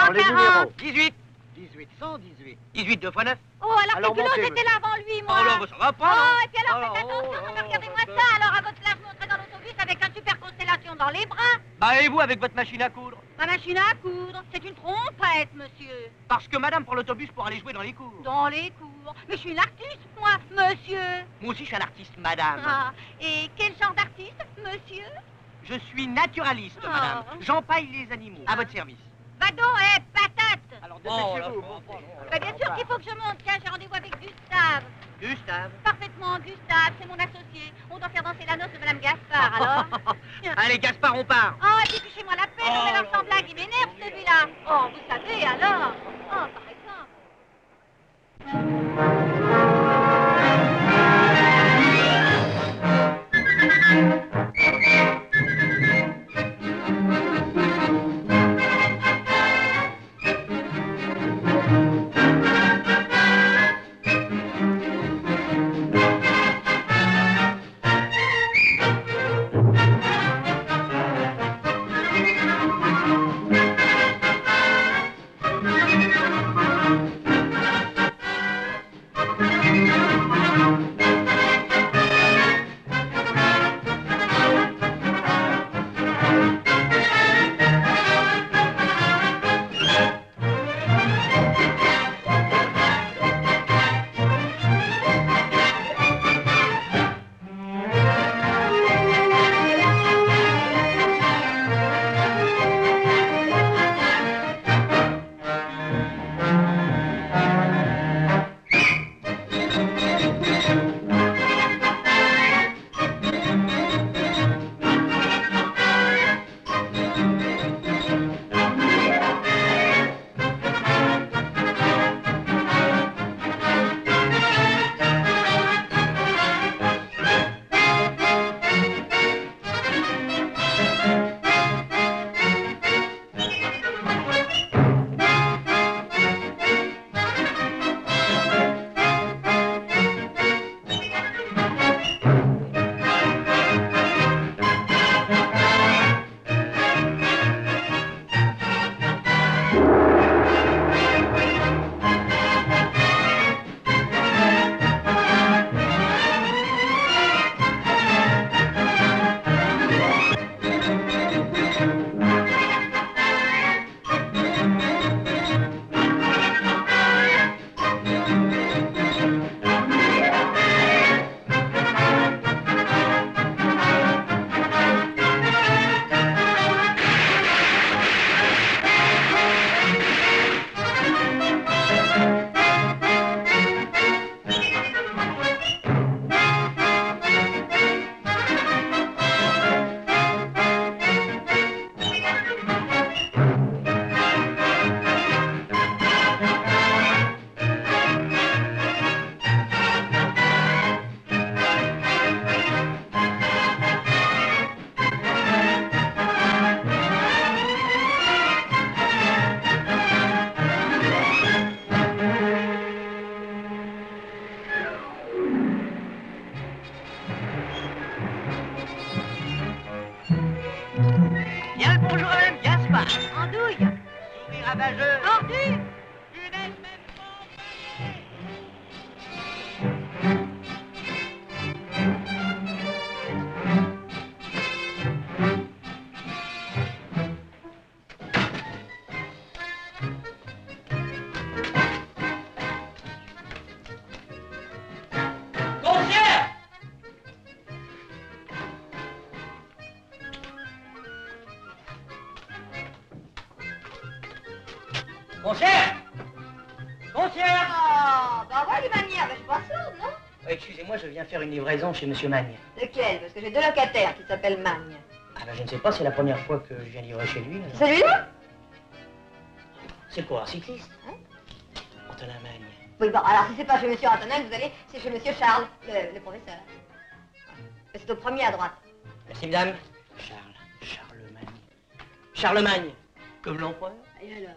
Alors, les 40. numéros. 18. 18, 118. 18 2 fois 9. Oh, alors quel montez, culot, j'étais là avant lui, moi. Oh là, bah, ça va pas, Oh, non? et puis alors, Alors, faites attention, oh, mais regardez-moi oh, ça. Alors, à votre place, je monterai dans l'autobus avec un super constellation dans les bras. Bah, et vous, avec votre machine à coudre? Ma machine à coudre, c'est une trompette, monsieur. Parce que madame prend l'autobus pour aller jouer dans les cours. Dans les cours. Mais je suis une artiste, moi, monsieur. Moi aussi, je suis un artiste, madame. Ah, et quel genre d'artiste, monsieur? Je suis naturaliste, Ah. madame. J'empaille les animaux. À votre service. Va donc, patate. Alors, Oh, dépêchez-vous. là, montez. Bah, bien sûr qu'il faut que je monte. Tiens, j'ai rendez-vous avec Gustave. Gustave. Parfaitement, Gustave, c'est mon associé. On doit faire danser la noce de Madame Gaspard, alors. Allez, Gaspard, on part. Oh, et puis fichez-moi la paix, non, mais Oh, l'ensemble blague, il m'énerve, celui-là. Oh, vous savez, alors. Oh, par exemple. Bien le bonjour à madame Gaspard. Andouille. Sourire ravageur. Ordu. Punaise, même Concierge! Concierge! Concierge! Oh, bah ouais, les manières, bah, je suis pas sourde, non? Excusez-moi, je viens faire une livraison chez Monsieur Magne. Lequel? Parce que j'ai deux locataires qui s'appellent Magne. Ah ben je ne sais pas, c'est la première fois que je viens livrer chez lui. alors. Celui-là? C'est quoi, un cycliste? Hein? Antonin Magne. Oui, bon, alors si c'est pas chez Monsieur Antonin que vous allez, c'est chez Monsieur Charles, le professeur. Ouais. C'est au premier à droite. Merci, madame. Charlemagne. Charlemagne, comme l'empereur. Et alors?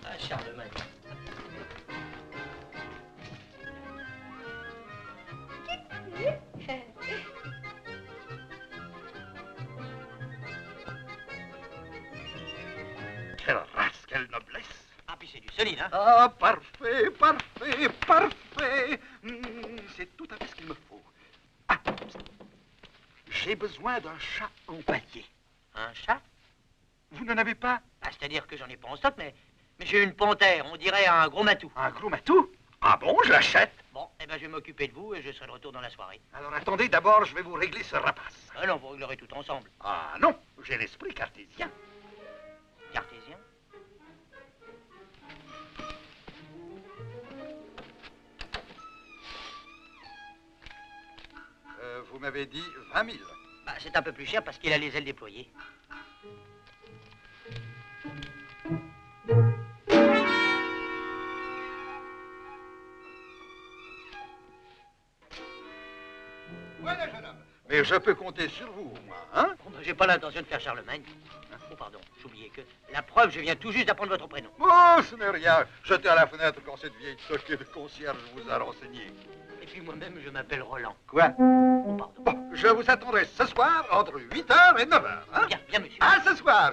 Ah, Charlemagne. solide, hein? Ah, parfait, parfait, parfait. C'est tout à fait ce qu'il me faut. Ah, j'ai besoin d'un chat empaillé. Un chat? Vous n'en avez pas? Ah, c'est-à-dire que j'en ai pas en stock, mais j'ai une panthère, on dirait un gros matou. Un gros matou? Ah bon, je l'achète. Bon, eh ben je vais m'occuper de vous et je serai de retour dans la soirée. Alors attendez, d'abord, je vais vous régler ce rapace. Ah non, vous réglerez tout ensemble. Ah non, j'ai l'esprit cartésien. Cartésien? Vous m'avez dit 20 000. Bah, c'est un peu plus cher parce qu'il a les ailes déployées. Voilà, jeune homme. Mais je peux compter sur vous, moi, hein? Bon, ben, j'ai pas l'intention de faire Charlemagne. Oh, pardon, j'oubliais que... La preuve, je viens tout juste d'apprendre votre prénom. Oh, ce n'est rien. J'étais à la fenêtre quand cette vieille toquée de concierge vous a renseigné. Et puis moi-même, je m'appelle Roland. Quoi? Oh, pardon. Bon, je vous attendrai ce soir entre 8h et 9h, hein? Bien, bien, monsieur. À ce soir.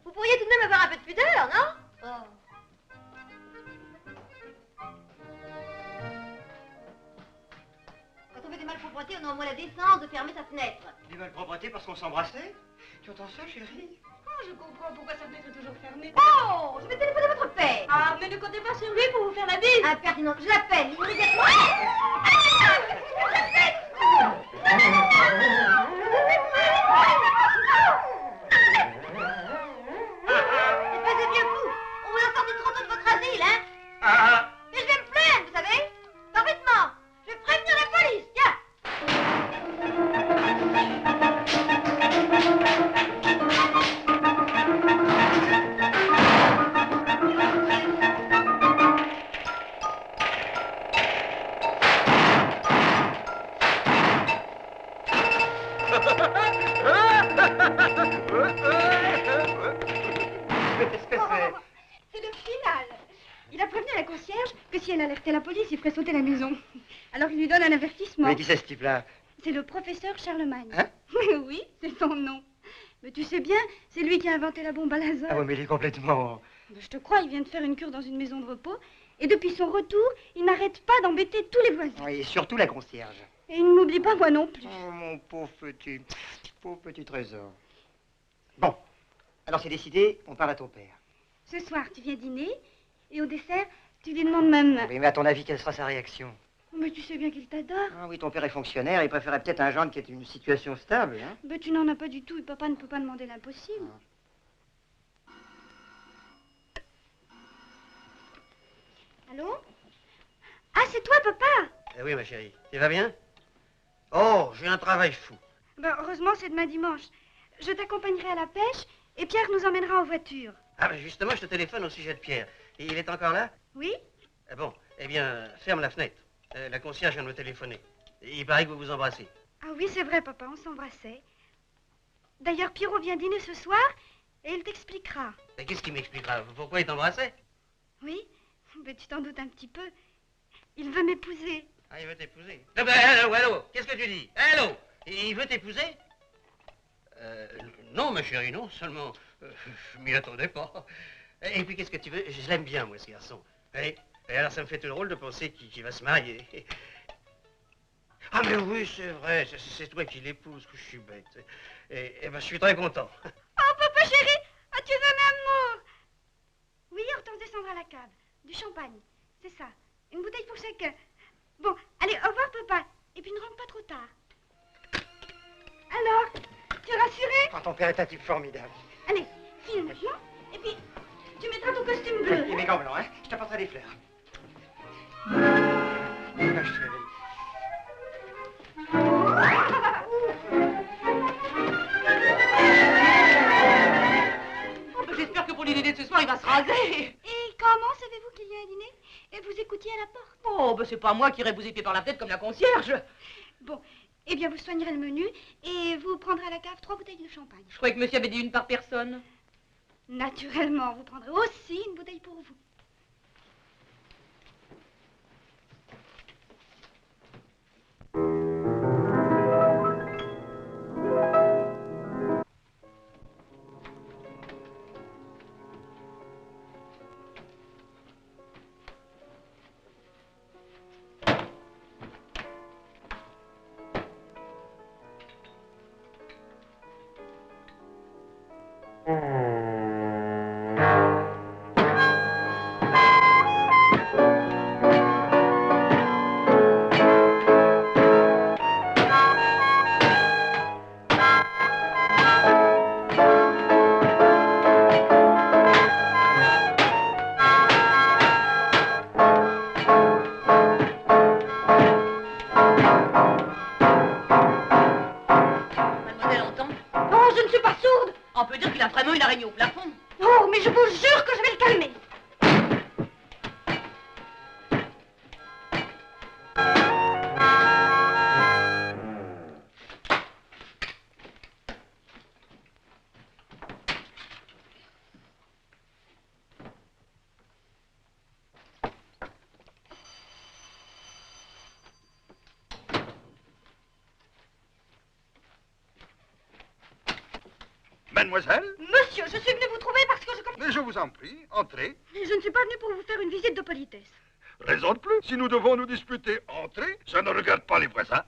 Vous pourriez tout de même avoir un peu de pudeur, non? Oh. Quand on fait des malpropretés, on a au moins la décence de fermer sa fenêtre. Des malpropretés parce qu'on s'embrassait? Tu entends ça, chérie? Oh, je comprends pourquoi sa fenêtre est toujours fermée. Oh, je vais téléphoner à votre père. Ah, mais ne comptez pas sur lui pour vous faire la bise. Impertinente, je l'appelle immédiatement. Espèce de vieux fou, on vous a sorti trop tôt de votre asile, hein? Mais je vais me plaindre, vous savez? Parfaitement. Je vais prévenir la police, tiens. C'est le final. Il a prévenu la concierge que si elle alertait la police, il ferait sauter la maison. Alors il lui donne un avertissement. Mais qui c'est ce type-là? C'est le professeur Charlemagne. Hein? Oui, c'est son nom. Mais tu sais bien, c'est lui qui a inventé la bombe à laser. Ah ouais, mais il est complètement... Ben, je te crois, il vient de faire une cure dans une maison de repos. Et depuis son retour, il n'arrête pas d'embêter tous les voisins. Oui, et surtout la concierge. Et il ne m'oublie pas moi non plus. Oh, mon pauvre petit trésor. Bon, alors c'est décidé, on parle à ton père. Ce soir, tu viens dîner. Et au dessert, tu lui demandes maman. Oui, mais à ton avis, quelle sera sa réaction? Mais tu sais bien qu'il t'adore. Ah oui, ton père est fonctionnaire, il préférait peut-être un gendre qui ait une situation stable, hein? Ben, tu n'en as pas du tout et papa ne peut pas demander l'impossible. Allô? Ah, c'est toi, papa? Eh oui, ma chérie. Tu vas bien? Oh, j'ai un travail fou. Ben, heureusement, c'est demain dimanche. Je t'accompagnerai à la pêche et Pierre nous emmènera en voiture. Ah, ben justement, je te téléphone au sujet de Pierre. Et il est encore là? Oui? Ah bon, eh bien, ferme la fenêtre. La concierge vient de me téléphoner. Il paraît que vous vous embrassez. Ah oui, c'est vrai, papa, on s'embrassait. D'ailleurs, Pierrot vient dîner ce soir et il t'expliquera. Et qu'est-ce qu'il m'expliquera? Pourquoi il t'embrassait? Oui? Ben, tu t'en doutes un petit peu. Il veut m'épouser. Ah, il veut t'épouser? Non, ben, allô, qu'est-ce que tu dis? Allô? Il veut t'épouser? Non, ma chérie, non, seulement, je m'y attendais pas. Et puis, qu'est-ce que tu veux? Je l'aime bien, moi, ce garçon. Et alors, ça me fait tout drôle de penser qu'il va se marier. Ah, mais oui, c'est vrai, c'est toi qui l'épouse, que je suis bête. Et ben, je suis très content. Oh, papa chéri, ah, tu es un amour. Oui, Hortense descendra à la cave. Du champagne, c'est ça. Une bouteille pour chacun. Bon, allez, au revoir, papa. Et puis ne rentre pas trop tard. Alors, tu es rassuré? Quand ton père est un type formidable. Allez, file maintenant. Et puis, tu mettras ton costume bleu. Et mes gants blancs, hein? Je t'apporterai des fleurs. Ma chérie. Oh, ben, j'espère que pour le dîner de ce soir, il va se raser. Et comment savez-vous qu'il y a un dîner? Et vous écoutiez à la porte? Oh, ben, c'est pas moi qui irai vous épier par la tête comme la concierge. Bon, eh bien, vous soignerez le menu et vous prendrez à la cave 3 bouteilles de champagne. Je croyais que monsieur avait dit une par personne. Naturellement, vous prendrez aussi une bouteille pour vous. Mademoiselle entend? Non, je ne suis pas sourde. On peut dire qu'il a vraiment une araignée au plafond. Oh, mais je vous jure que je vais le calmer. Mademoiselle, Monsieur, je suis venue vous trouver parce que je... mais je vous en prie, entrez. Mais je ne suis pas venue pour vous faire une visite de politesse. Raison de plus. Si nous devons nous disputer, entrez. Ça ne regarde pas les voisins.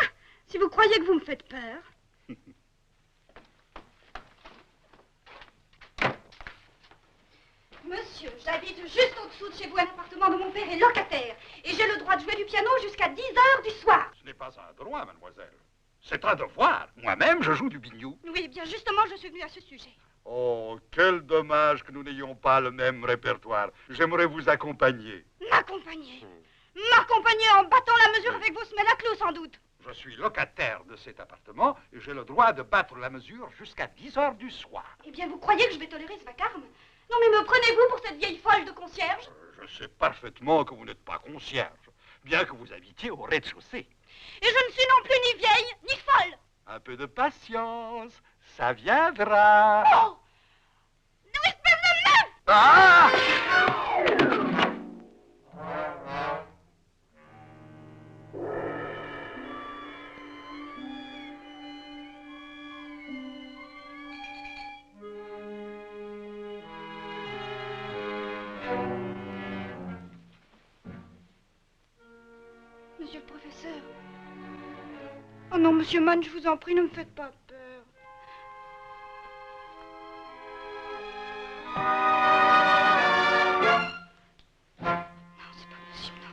Ah, si vous croyez que vous me faites peur... Monsieur, j'habite juste au-dessous de chez vous un appartement dont mon père est locataire. Et j'ai le droit de jouer du piano jusqu'à 10 heures du soir. Ce n'est pas un droit, mademoiselle. C'est un devoir. Moi-même, je joue du biniou. Oui, bien justement, je suis venue à ce sujet. Oh, quel dommage que nous n'ayons pas le même répertoire. J'aimerais vous accompagner. M'accompagner. M'accompagner en battant la mesure avec vos semelles à clous, sans doute. Je suis locataire de cet appartement et j'ai le droit de battre la mesure jusqu'à 10 heures du soir. Eh bien, vous croyez que je vais tolérer ce vacarme? Non, mais me prenez-vous pour cette vieille folle de concierge? Je sais parfaitement que vous n'êtes pas concierge, bien que vous habitiez au rez-de-chaussée. Et je ne suis non plus ni vieille, ni folle. Un peu de patience, ça viendra. Oh! Non, espèce de meuf! Ah! Monsieur le professeur. Oh non, monsieur Mann, je vous en prie, ne me faites pas peur. Non, c'est pas possible, non.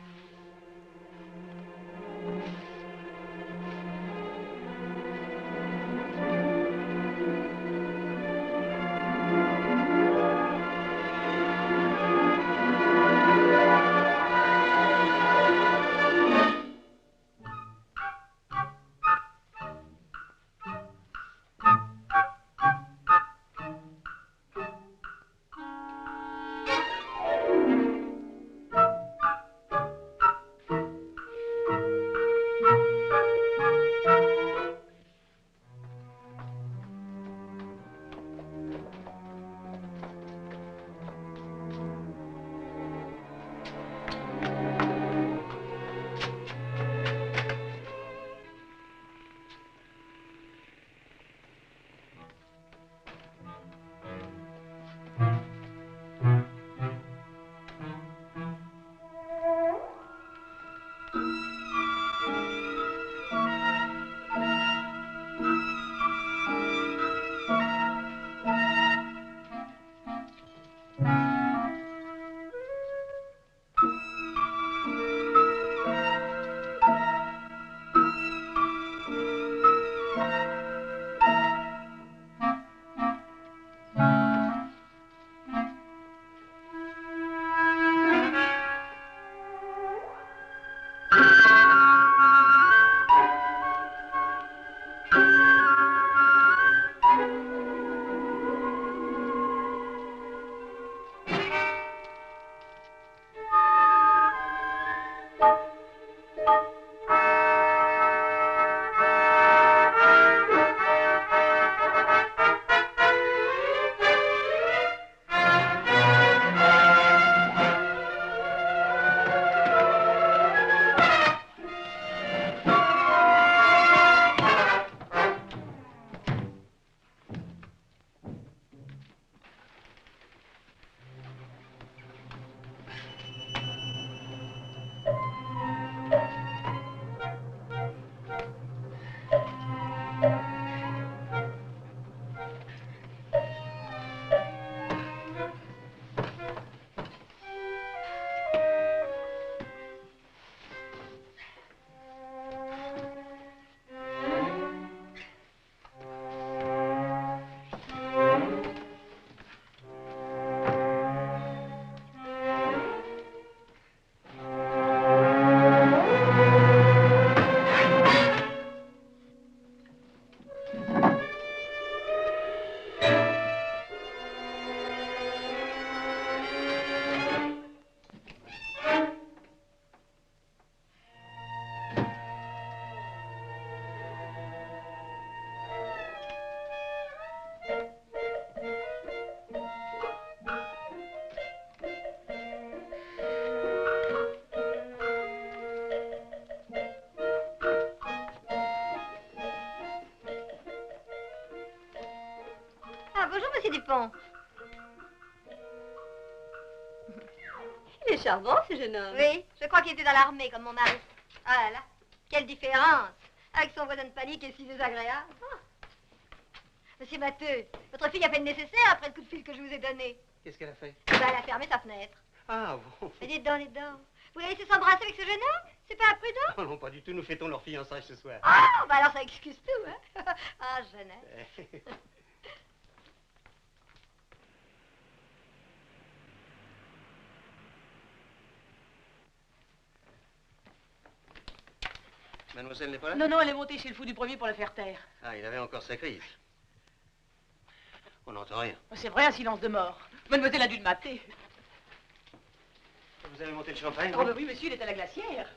bonjour, monsieur Dupont. Il est charmant, ce jeune homme. Oui, je crois qu'il était dans l'armée, comme mon mari. Ah là là, quelle différence avec son voisin de palier qui est si désagréable. Ah. Monsieur Matteux, votre fille a fait le nécessaire après le coup de fil que je vous ai donné. Qu'est-ce qu'elle a fait? Ben, elle a fermé sa fenêtre. Ah bon? Mais dites donc, dites donc. Vous l'avez laissé s'embrasser avec ce jeune homme? C'est pas imprudent? Oh non, pas du tout. Nous fêtons leur fiançailles ce soir. Ah, bah alors ça excuse tout, hein. Ah, jeunesse. Mademoiselle n'est pas là? Non, non, elle est montée chez le fou du premier pour le faire taire. Ah, il avait encore sa crise. On n'entend rien. C'est vrai, un silence de mort. Mademoiselle a dû le mater. Vous avez monté le champagne? Oh, bah oui, monsieur, il est à la glacière.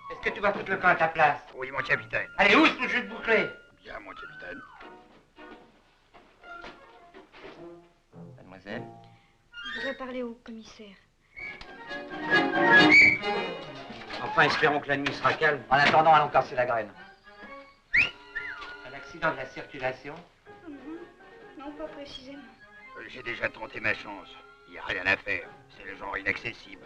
Est-ce que tu vas foutre le camp à ta place? Oui, mon capitaine. Allez, où est-ce que je vais te boucler? Bien, mon capitaine. Mademoiselle? Je voudrais parler au commissaire. Enfin, espérons que la nuit sera calme. En attendant, allons casser la graine. Un accident de la circulation? Non, pas précisément. J'ai déjà tenté ma chance. Il n'y a rien à faire. C'est le genre inaccessible.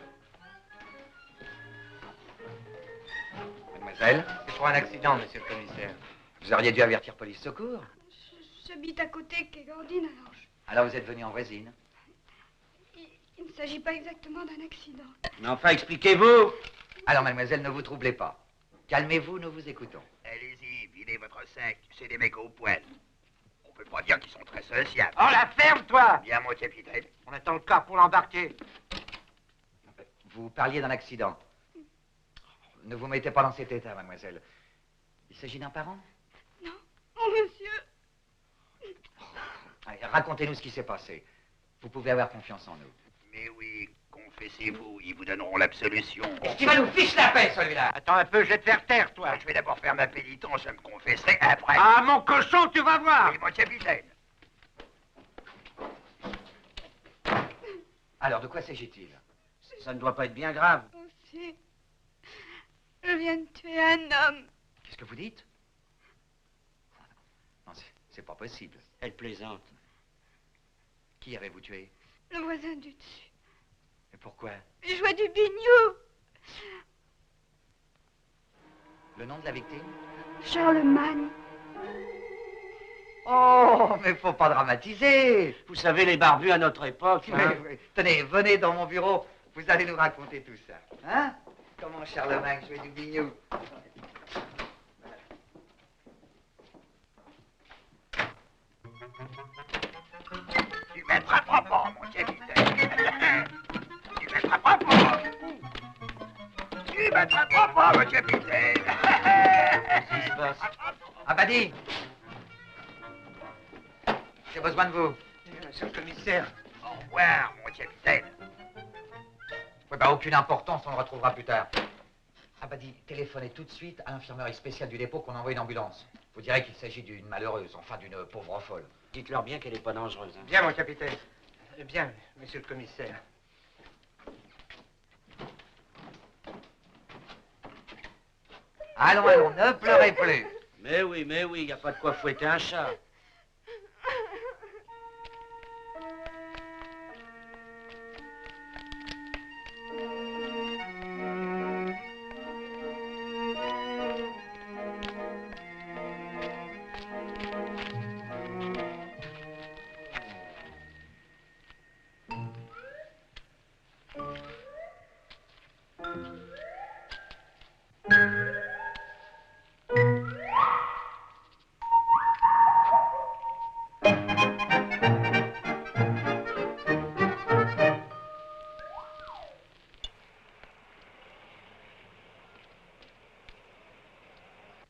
Mademoiselle, C'est pour un accident, monsieur le commissaire. vous auriez dû avertir police secours. J'habite à côté, quai Gordine, alors Alors vous êtes venu en voisine. il ne s'agit pas exactement d'un accident. Mais enfin, expliquez-vous. Alors mademoiselle, ne vous troublez pas. Calmez-vous, nous vous écoutons. Allez-y, videz votre sac. C'est des mecs au poil. On peut pas dire qu'ils sont très sociables. Oh, la ferme, toi! Bien, mon capitaine. On attend le corps pour l'embarquer. Vous parliez d'un accident. Ne vous mettez pas dans cet état, mademoiselle. Il s'agit d'un parent? Oh, monsieur. Allez, racontez-nous ce qui s'est passé. Vous pouvez avoir confiance en nous. Mais oui, confessez-vous, ils vous donneront l'absolution. Est-ce qu'il va nous fiche la paix, celui-là? Attends un peu, je vais te faire taire, toi. Je vais d'abord faire ma pénitence, je me confesserai après. Ah, mon cochon, tu vas voir. Oui, mon capitaine. Alors, de quoi s'agit-il? Ça ne doit pas être bien grave. Aussi, je viens de tuer un homme. Qu'est-ce que vous dites? Non, c'est pas possible. Elle plaisante. Qui avez-vous tué? Le voisin du dessus. Et pourquoi? Il jouait du biniou. Le nom de la victime? Charlemagne. Oh, mais faut pas dramatiser. Vous savez, les barbus à notre époque, hein. Oui. Tenez, venez dans mon bureau. Vous allez nous raconter tout ça. Hein? Comment Charlemagne jouait du biniou? Tu m'attraperas pas, mon capitaine. Tu m'attraperas pas. Tu m'attraperas pas, mon capitaine. Qu'est-ce qui se passe? Abadi! J'ai besoin de vous. Monsieur le commissaire. Au revoir, mon capitaine. Oui, bah, aucune importance, on le retrouvera plus tard. Abadi, téléphonez tout de suite à l'infirmerie spéciale du dépôt qu'on envoie une ambulance. Vous direz qu'il s'agit d'une malheureuse, enfin d'une pauvre folle. Dites-leur bien qu'elle n'est pas dangereuse. Hein. Bien, mon capitaine. Bien, monsieur le commissaire. Allons, allons, ne pleurez plus. Mais oui, il n'y a pas de quoi fouetter un chat.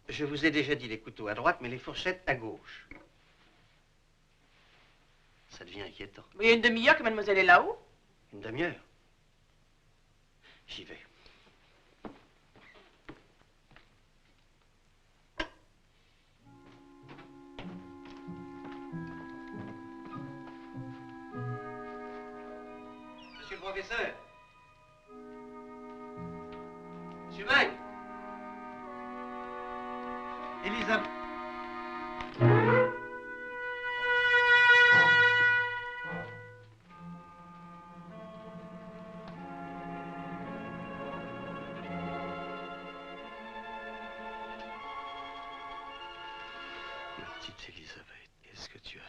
Je vous ai déjà dit les couteaux à droite, mais les fourchettes à gauche. Ça devient inquiétant. Il y a une demi-heure que mademoiselle est là-haut. Une demi-heure. J'y vais. Monsieur le professeur. Monsieur Mike. Elisabeth. Ma petite Elisabeth, qu'est-ce que tu as fait?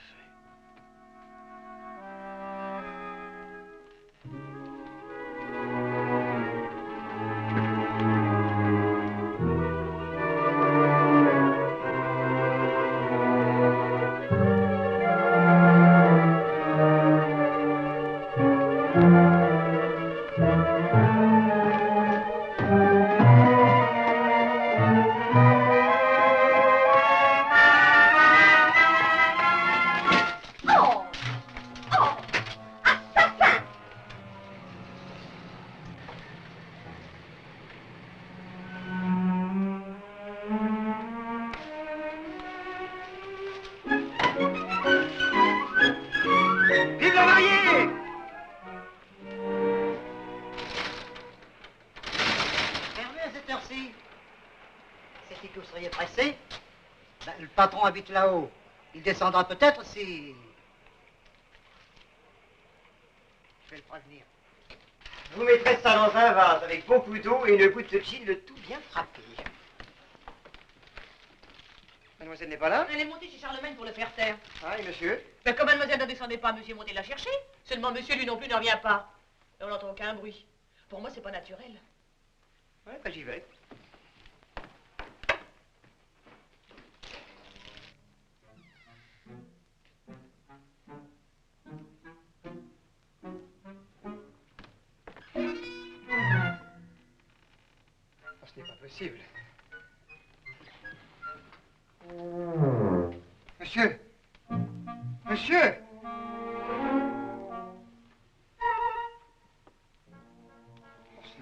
Vive la mariée! Fermé à cette heure-ci. C'est que vous seriez pressé. Ben, le patron habite là-haut. Il descendra peut-être si... Je vais le prévenir. Vous mettrez ça dans un vase avec beaucoup d'eau et une goutte de gin, le tout bien frappé. Mademoiselle n'est pas là? Elle est montée chez Charlemagne pour le faire taire. Ah, et monsieur? Mais comme mademoiselle ne descendait pas, monsieur est monté la chercher. Seulement monsieur, lui non plus, ne revient pas. Et on n'entend aucun bruit. Pour moi, c'est pas naturel. Ouais, bah j'y vais. Oh, ce n'est pas possible. Monsieur! Monsieur!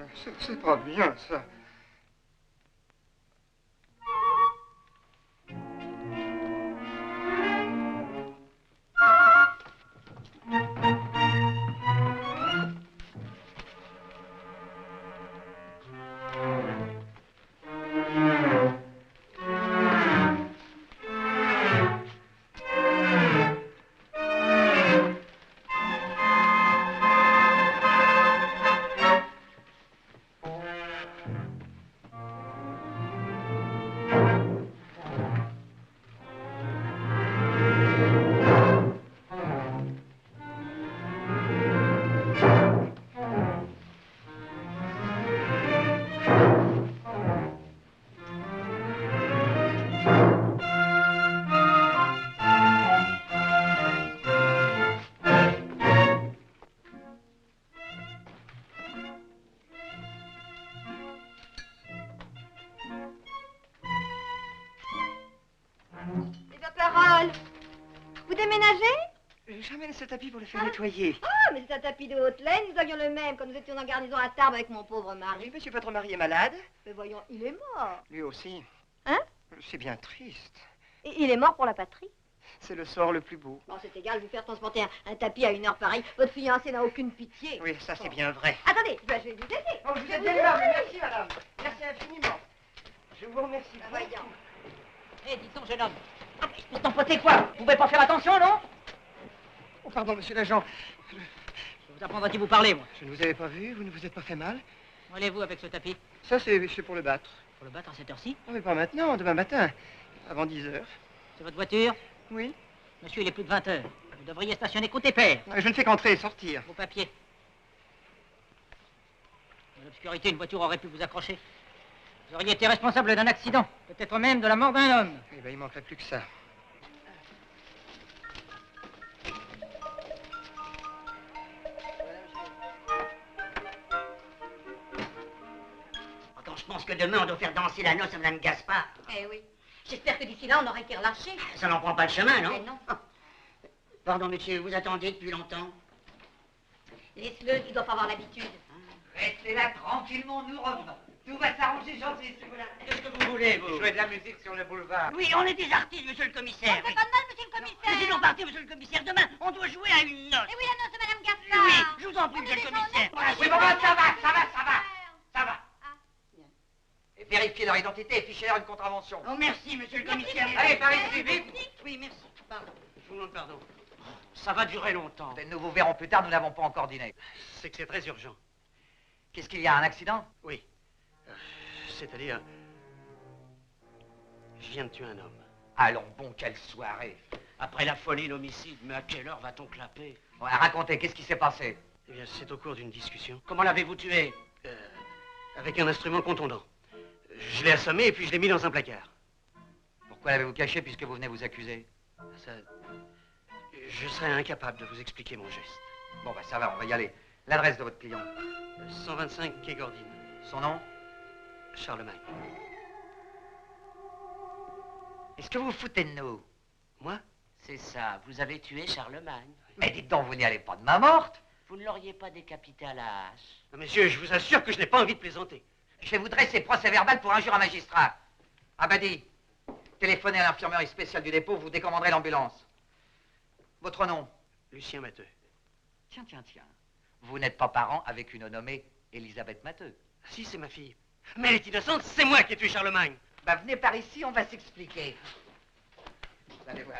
Oh, c'est pas bien, ça. Carole, vous déménagez? J'amène ce tapis pour le faire nettoyer. Ah, mais c'est un tapis de haute laine, nous avions le même quand nous étions en garnison à Tarbes avec mon pauvre mari. Oui, monsieur votre mari est malade? Mais voyons, il est mort. Lui aussi. Hein? C'est bien triste. Et il est mort pour la patrie. C'est le sort le plus beau. Bon, c'est égal, vous faire transporter un tapis à une heure pareille. Votre fiancé n'a aucune pitié. Oui, ça c'est bien vrai. Attendez, je vais vous aider. Oh, vous êtes bien aimable, merci madame. Merci infiniment. Je vous remercie. Voyons. Eh, dites donc, jeune homme. Ah, mais vous t'empotez quoi? Vous pouvez pas faire attention, non? Oh, pardon, monsieur l'agent. Je vous apprendre à qui vous parlez, moi. Je ne vous avais pas vu, vous ne vous êtes pas fait mal? Où allez-vous avec ce tapis? Ça, c'est pour le battre. Pour le battre à cette heure-ci? Non, mais pas maintenant, demain matin, avant 10 heures. C'est votre voiture? Oui. Monsieur, il est plus de 20 heures. Vous devriez stationner côté père. Je ne fais qu'entrer et sortir. Vos papiers. Dans l'obscurité, une voiture aurait pu vous accrocher. Vous auriez été responsable d'un accident, peut-être même de la mort d'un homme. Eh bien, il manquerait plus que ça. Quand je pense que demain, on doit faire danser la noce à Mme Gaspard. Eh oui. J'espère que d'ici là, on aura été relâchés. Ça n'en prend pas le chemin, non? Eh non. Pardon, monsieur, vous attendiez depuis longtemps? Laisse-le, il doit pas avoir l'habitude. Restez là tranquillement, nous revenons. Tout va s'arranger, j'en suis sûr. Qu'est-ce que vous voulez, vous? Jouer de la musique sur le boulevard. Oui, on est des artistes, monsieur le commissaire. C'est pas de mal, monsieur le commissaire. Laissez-nous partir, monsieur le commissaire. Demain, on doit jouer à une noce. Et oui, la noce de Madame Gaspard. Oui, je vous en prie, monsieur le commissaire. Oui, bon, ça va. Et vérifiez leur identité et fichez-leur une contravention. Oh, merci, monsieur le commissaire. Allez, par ici, vite. Oui, merci. Pardon. Je vous demande pardon. Ça va durer longtemps. Nous vous verrons plus tard, nous n'avons pas encore dîné. C'est que c'est très urgent. Qu'est-ce qu'il y a, un accident? Oui. C'est-à-dire... Je viens de tuer un homme. Allons, bon, quelle soirée. Après la folie, l'homicide, mais à quelle heure va-t-on clapper? Ouais, racontez, qu'est-ce qui s'est passé? Eh bien, c'est au cours d'une discussion. Comment l'avez-vous tué? Avec un instrument contondant. Je l'ai assommé et puis je l'ai mis dans un placard. Pourquoi l'avez-vous caché puisque vous venez vous accuser? Ça... Je serais incapable de vous expliquer mon geste. Bon, bah ça va, on va y aller. L'adresse de votre client? 125 quai Gordine. Son nom? Charlemagne. Est-ce que vous vous foutez de nous? Moi? C'est ça, vous avez tué Charlemagne. Mais dites donc, vous n'y allez pas de main morte? Vous ne l'auriez pas décapité à la hache. Non, monsieur, je vous assure que je n'ai pas envie de plaisanter. Je vais vous dresser procès verbal pour injure à magistrat. Abadi, téléphonez à l'infirmerie spéciale du dépôt, vous décommanderez l'ambulance. Votre nom? Lucien Matteux. Tiens. Vous n'êtes pas parent avec une nommée Elisabeth Matteux? Si, c'est ma fille. Mais elle est innocente, c'est moi qui ai tué Charlemagne. Bah venez par ici, on va s'expliquer. Vous allez voir.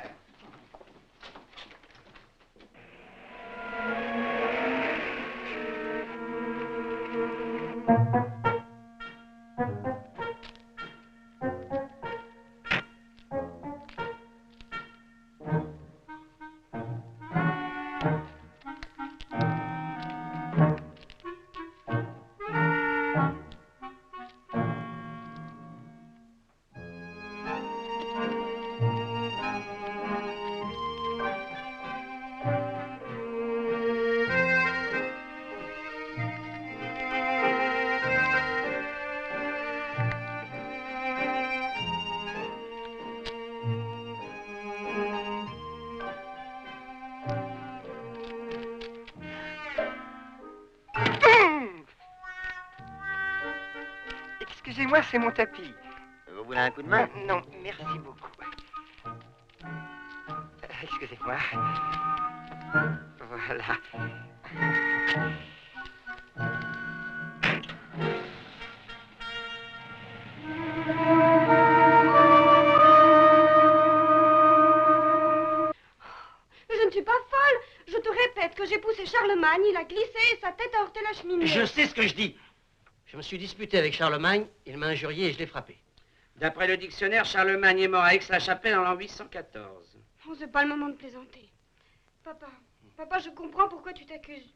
Excusez-moi, c'est mon tapis. Vous voulez un coup de main? Non, merci beaucoup. Excusez-moi. Voilà. Je ne suis pas folle. Je te répète que j'ai poussé Charlemagne, il a glissé et sa tête a heurté la cheminée. Je sais ce que je dis. Je me suis disputé avec Charlemagne, il m'a injurié et je l'ai frappé. D'après le dictionnaire, Charlemagne est mort à Aix-la-Chapelle en l'an 814. Oh, c'est pas le moment de plaisanter. Papa, je comprends pourquoi tu t'accuses.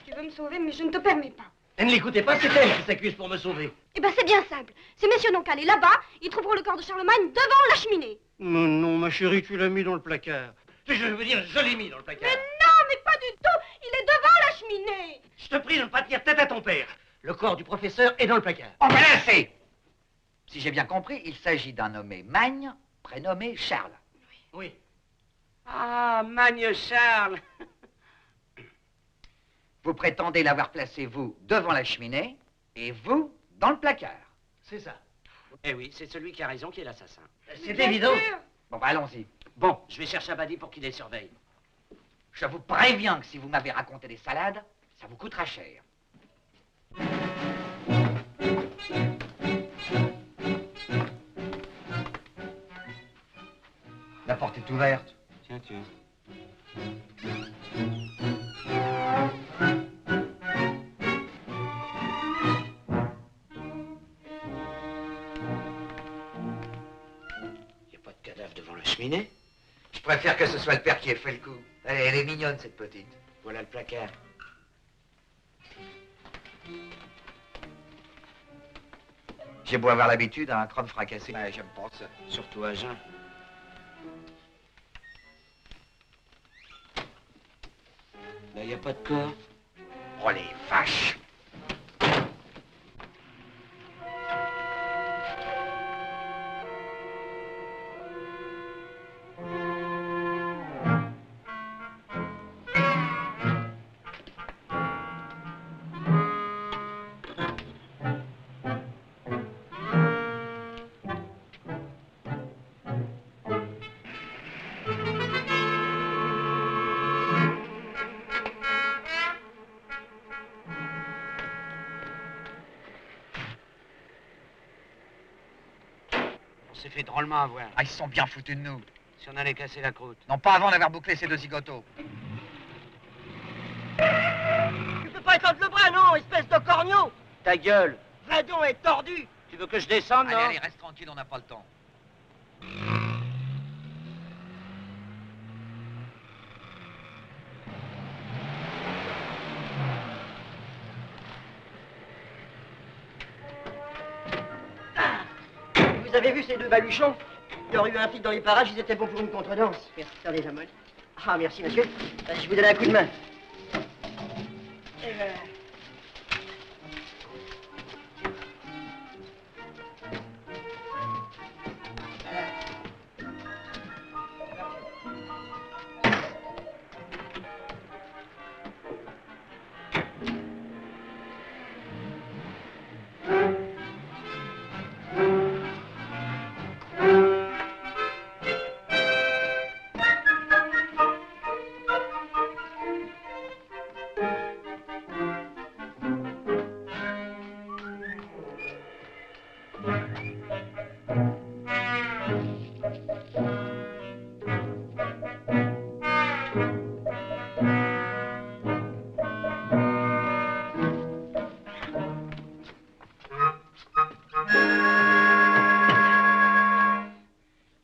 Tu veux me sauver, mais je ne te permets pas. Et ne l'écoutez pas, c'est elle qui s'accuse pour me sauver. Eh ben, c'est bien simple. Ces messieurs n'ont qu'à aller là-bas, ils trouveront le corps de Charlemagne devant la cheminée. Mais non, ma chérie, tu l'as mis dans le placard. Je veux dire, je l'ai mis dans le placard. Mais non, mais pas du tout. Il est devant la cheminée. Je te prie de ne pas tenir tête à ton père. Le corps du professeur est dans le placard. On va laisser. Si j'ai bien compris, il s'agit d'un nommé Magne, prénommé Charles. Oui. Ah, Magne Charles. Vous prétendez l'avoir placé, vous, devant la cheminée, et vous, dans le placard. C'est ça. Eh oui, c'est celui qui a raison qui est l'assassin. C'est Bien évident. sûr. Bon, bah allons-y. Bon, je vais chercher Abadi pour qu'il les surveille. Je vous préviens que si vous m'avez raconté des salades, ça vous coûtera cher. La porte est ouverte. Tiens. Y a pas de cadavre devant la cheminée? Je préfère que ce soit le père qui ait fait le coup. Elle est mignonne, cette petite. Voilà le placard. J'ai beau avoir l'habitude, un crâne fracassé. Bah, j'aime pas ça. Surtout à jeun. Là, y a pas de corps. Oh, les vaches! s'est fait drôlement avoir. Ah, ils se sont bien foutus de nous. Si on allait casser la croûte. Non, pas avant d'avoir bouclé ces deux zigotos. Tu peux pas étendre le bras, non, espèce de corneau. Ta gueule. Vadon est tordu. Tu veux que je descende, Allez, non? allez, reste tranquille, on n'a pas le temps. Vous avez vu ces deux baluchons? Il y aurait eu un flic dans les parages, ils étaient bons pour une contredanse. Merci, attendez, Jamol. Ah, merci, monsieur. Je vous donne un coup de main. Et voilà.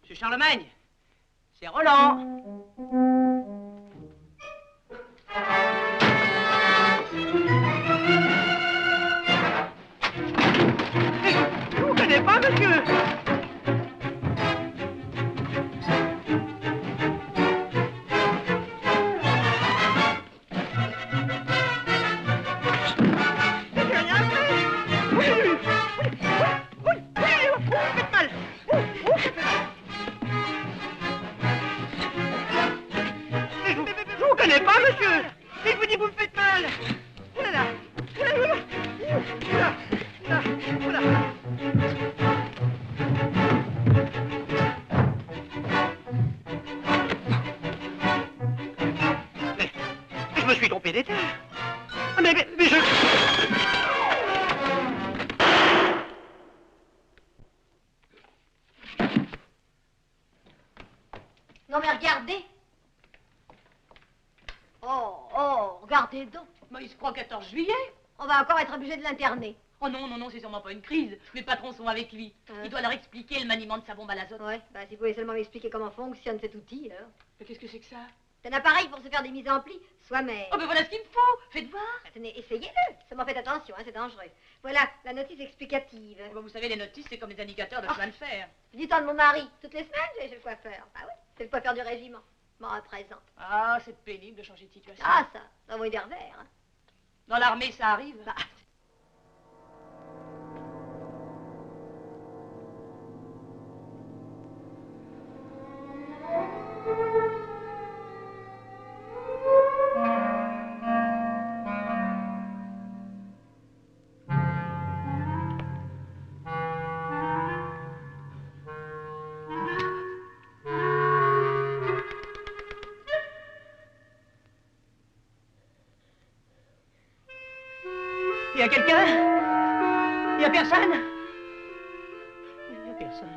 Monsieur Charlemagne, c'est Roland. Je vous connais pas, monsieur. J'ai rien fait. Oui, vous faites mal. Vous faites mal. Je vous connais pas, monsieur. Et je vous dis, vous me faites mal. Oh là là. Oh là là. Oh là. Oh là. Oh là. Mais je me suis trompé d'état. Ah, mais je... Non mais regardez. Oh, regardez donc. Mais il se croit 14 juillet. On va encore être obligé de l'interner. Oh non, non, non, c'est sûrement pas une crise. Mes patrons sont avec lui. Il doit leur expliquer le maniement de sa bombe à l'azote. Ouais, bah si vous pouvez seulement m'expliquer comment fonctionne cet outil, alors. Mais qu'est-ce que c'est que ça? C'est un appareil pour se faire des mises en pli soi-même. Oh, ben voilà ce qu'il me faut. Faites voir. Tenez, essayez-le. Seulement faites attention, hein, c'est dangereux. Voilà, la notice explicative. Oh, ben, vous savez, les notices, c'est comme les indicateurs de chemin de fer. Je dis tant de mon mari. Toutes les semaines, j'ai chez le coiffeur. Ah oui, c'est le coiffeur du régiment. M'en représente. Ah, c'est pénible de changer de situation. Ah, ça envoie des revers. Hein. Dans l'armée, ça arrive. Bah. Il y a quelqu'un? Il y a personne? Il y a personne.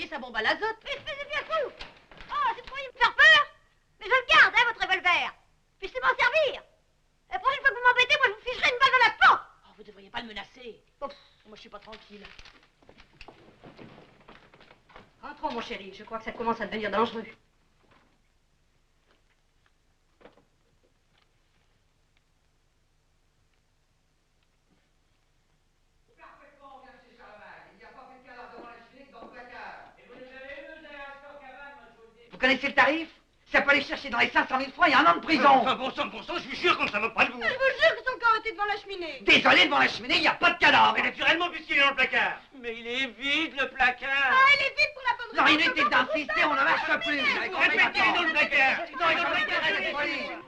Sa bombe à l'azote. Espèce de bien fou! Oh, c'est trop me faire peur! Mais je le garde, hein, votre revolver! Puis c'est m'en servir! La prochaine fois que vous m'embêtez, moi je vous ficherai une balle dans la peau! Oh, vous devriez pas le menacer. Bon. Moi, je suis pas tranquille. Rentrons, mon chéri. Je crois que ça commence à devenir dangereux. Vous connaissez le tarif? Ça peut aller chercher dans les 500 000 francs et 1 an de prison. Enfin, bon sang, je vous jure qu'on ne s'en moque pas de vous. Je vous jure que son corps était devant la cheminée. Désolé, devant la cheminée, il n'y a pas de cadavre. Mais naturellement, puisqu'il est dans le placard. Mais il est vide, le placard. Ah, elle est vide pour la bonne Non, raison. inutile d'insister, on ne marche plus. Vous répétez, il est dans le placard. Non, il est dans le placard.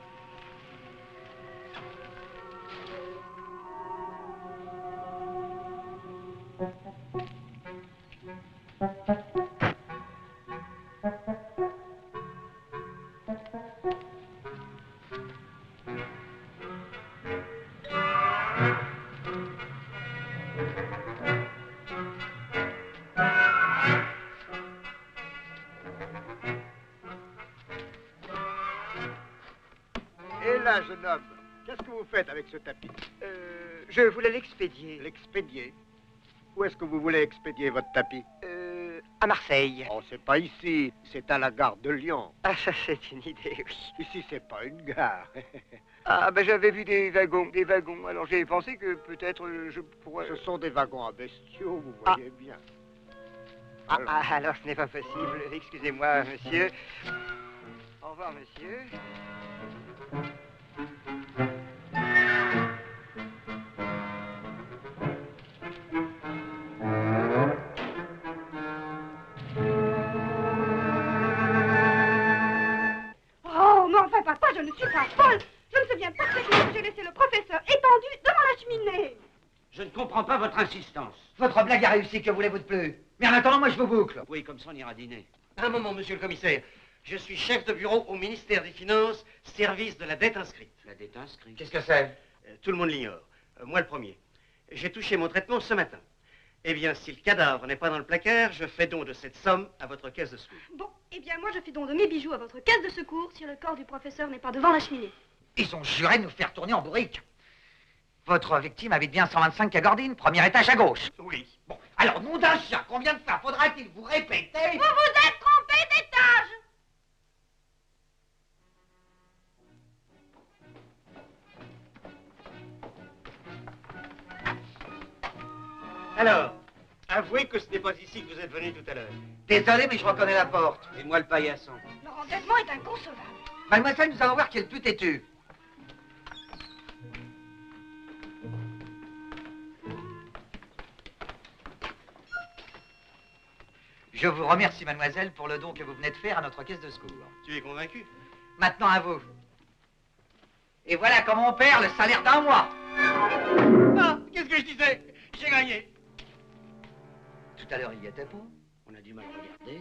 Et là, jeune homme, qu'est-ce que vous faites avec ce tapis? Je voulais l'expédier. L'expédier? Où est-ce que vous voulez expédier votre tapis? À Marseille. Oh, c'est pas ici, c'est à la gare de Lyon. Ah, ça, c'est une idée, oui. Ici, c'est pas une gare. Ah, ben j'avais vu des wagons. Alors j'ai pensé que peut-être je pourrais... Ce sont des wagons à bestiaux, vous voyez bien. Alors ce n'est pas possible. Excusez-moi, monsieur. Au revoir, monsieur. Oh, mais enfin, papa, je ne suis pas folle. Je me souviens parfaitement que j'ai laissé le professeur étendu devant la cheminée. Je ne comprends pas votre insistance. Votre blague a réussi, que voulez-vous de plus? Mais en attendant, moi je vous boucle. Oui, comme ça on ira dîner. Un moment, monsieur le commissaire. Je suis chef de bureau au ministère des Finances, service de la dette inscrite. La dette inscrite. Qu'est-ce que c'est? Tout le monde l'ignore. Moi le premier. J'ai touché mon traitement ce matin. Eh bien, si le cadavre n'est pas dans le placard, je fais don de cette somme à votre caisse de secours. Bon, eh bien, moi, je fais don de mes bijoux à votre caisse de secours si le corps du professeur n'est pas devant la cheminée. Ils ont juré de nous faire tourner en bourrique. Votre victime habite bien 125 Cagordine, premier étage à gauche. Oui. Bon, alors, nom d'un chien, combien de fois faudra-t-il vous répéter? Vous vous êtes trompé d'étage. Alors, avouez que ce n'est pas ici que vous êtes venu tout à l'heure. Désolé, mais je reconnais la porte. Et moi le paillasson. Leur endettement est inconcevable. Mademoiselle, nous allons voir qui est le plus têtu. Je vous remercie, mademoiselle, pour le don que vous venez de faire à notre caisse de secours. Tu es convaincu? Maintenant à vous. Et voilà comment on perd le salaire d'un mois. Ah, qu'est-ce que je disais? J'ai gagné. Tout à l'heure, il y était pas. On a du mal à regarder.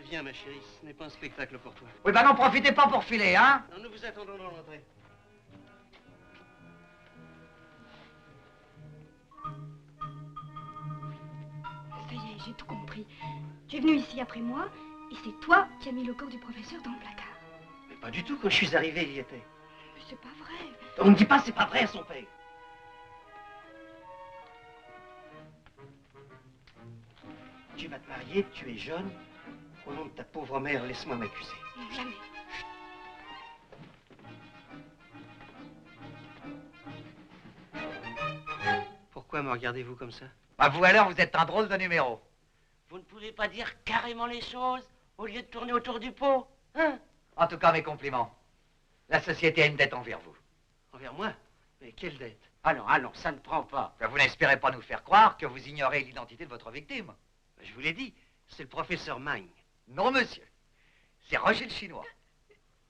Viens, ma chérie, ce n'est pas un spectacle pour toi. Oui, ben n'en profitez pas pour filer, hein. Non, nous vous attendons dans l'entrée. Ça y est, j'ai tout compris. Tu es venu ici après moi, et c'est toi qui as mis le corps du professeur dans le placard. Mais pas du tout, quand je suis arrivé, il y était. Mais c'est pas vrai. On ne dit pas c'est pas vrai à son père. Tu vas te marier, tu es jeune. Au nom de ta pauvre mère, laisse-moi m'accuser. Non, jamais. Pourquoi me regardez-vous comme ça? Bah vous alors, vous êtes un drôle de numéro. Vous ne pouvez pas dire carrément les choses au lieu de tourner autour du pot, hein? En tout cas, mes compliments. La société a une dette envers vous. Envers moi? Mais quelle dette? Allons, ça ne prend pas. Ben, vous n'espérez pas nous faire croire que vous ignorez l'identité de votre victime. Je vous l'ai dit, c'est le professeur Magne. Non, monsieur. C'est Roger le Chinois.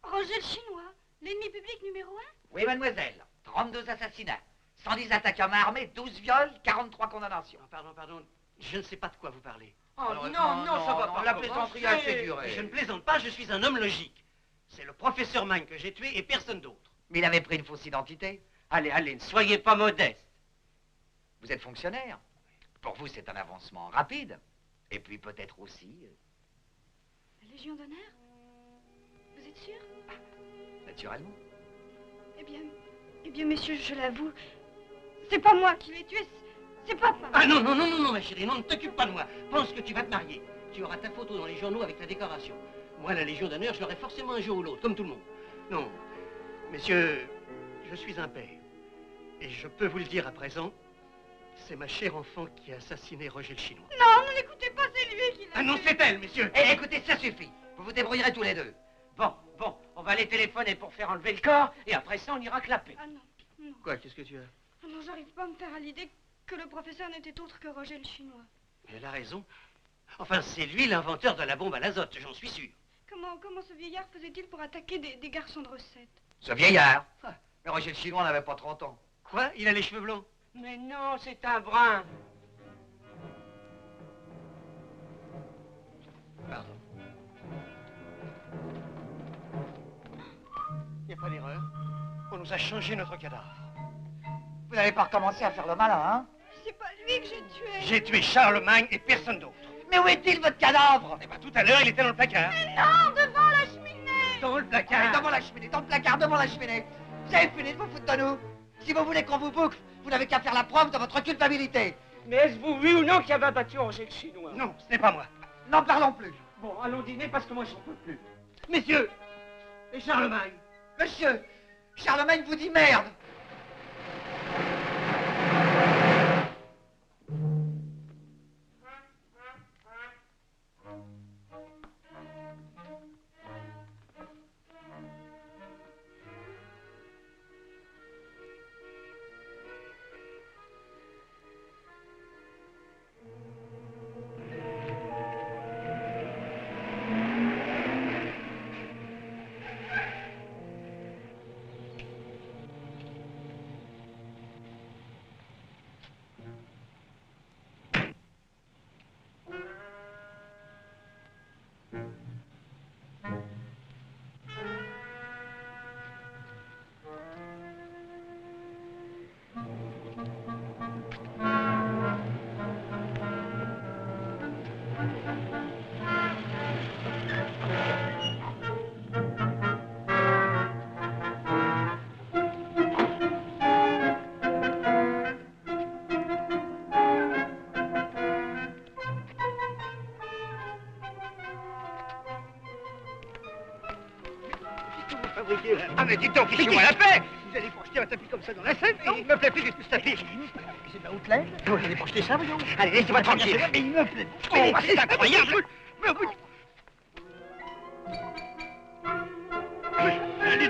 Roger le Chinois, l'ennemi public numéro 1? Oui, mademoiselle. 32 assassinats, 110 attaques à main armée, 12 viols, 43 condamnations. Non, pardon, je ne sais pas de quoi vous parlez. Oh, Alors, non, ça va pas. La plaisanterie a assez duré. Je ne plaisante pas, je suis un homme logique. C'est le professeur Magne que j'ai tué et personne d'autre. Mais il avait pris une fausse identité. Allez, ne soyez pas modeste. Vous êtes fonctionnaire. Pour vous, c'est un avancement rapide. Et puis peut-être aussi... La Légion d'honneur? Vous êtes sûr? naturellement. Eh bien, messieurs, je l'avoue, c'est pas moi qui l'ai tué, c'est papa. Ah non, ma chérie, non, ne t'occupe pas de moi. Pense que tu vas te marier. Tu auras ta photo dans les journaux avec la décoration. Moi, la Légion d'honneur, je l'aurai forcément un jour ou l'autre, comme tout le monde. Non, messieurs, je suis un père. Et je peux vous le dire à présent, c'est ma chère enfant qui a assassiné Roger le Chinois. Non, ne l'écoutez pas, c'est lui qui l'a Ah non, tué. c'est elle, messieurs. Eh, écoutez, ça suffit. Vous vous débrouillerez tous les deux. Bon, on va aller téléphoner pour faire enlever le corps, et après ça, on ira clapper. Ah non, non. Quoi, qu'est-ce que tu as? Ah non, j'arrive pas à me faire à l'idée que le professeur n'était autre que Roger le Chinois. Elle a raison. Enfin, c'est lui l'inventeur de la bombe à l'azote, j'en suis sûr. Comment ce vieillard faisait-il pour attaquer des garçons de recette? Ce vieillard. Mais Roger le Chinois n'avait pas 30 ans. Quoi? Il a les cheveux blancs? Mais non, c'est un brun. Pardon. Il n'y a pas d'erreur. On nous a changé notre cadavre. Vous n'avez pas recommencé à faire le malin, hein? C'est pas lui que j'ai tué. J'ai tué Charlemagne et personne d'autre. Mais où est-il, votre cadavre? Eh bien, tout à l'heure, il était dans le placard. Non, devant la cheminée. Dans le Allez, placard. devant la cheminée, dans le placard, devant la cheminée. Vous avez fini de vous foutre de nous? Si vous voulez qu'on vous boucle, vous n'avez qu'à faire la preuve de votre culpabilité. Mais est-ce vous, oui ou non, qui avait abattu Roger le Chinois? Non, ce n'est pas moi. N'en parlons plus. Bon, allons dîner parce que moi, j'en peux plus. Messieurs, et Charlemagne? Monsieur, Charlemagne vous dit merde. Ah mais dites donc, laissez-moi la paix! Vous allez projeter un tapis comme ça dans la scène? Non, il me plaît plus ce tapis. C'est de la haute laine? Vous allez projeter ça, voyons? Allez, laissez-moi tranquille. Mais il me plaît. Oh, c'est incroyable! Mais oui. Allez,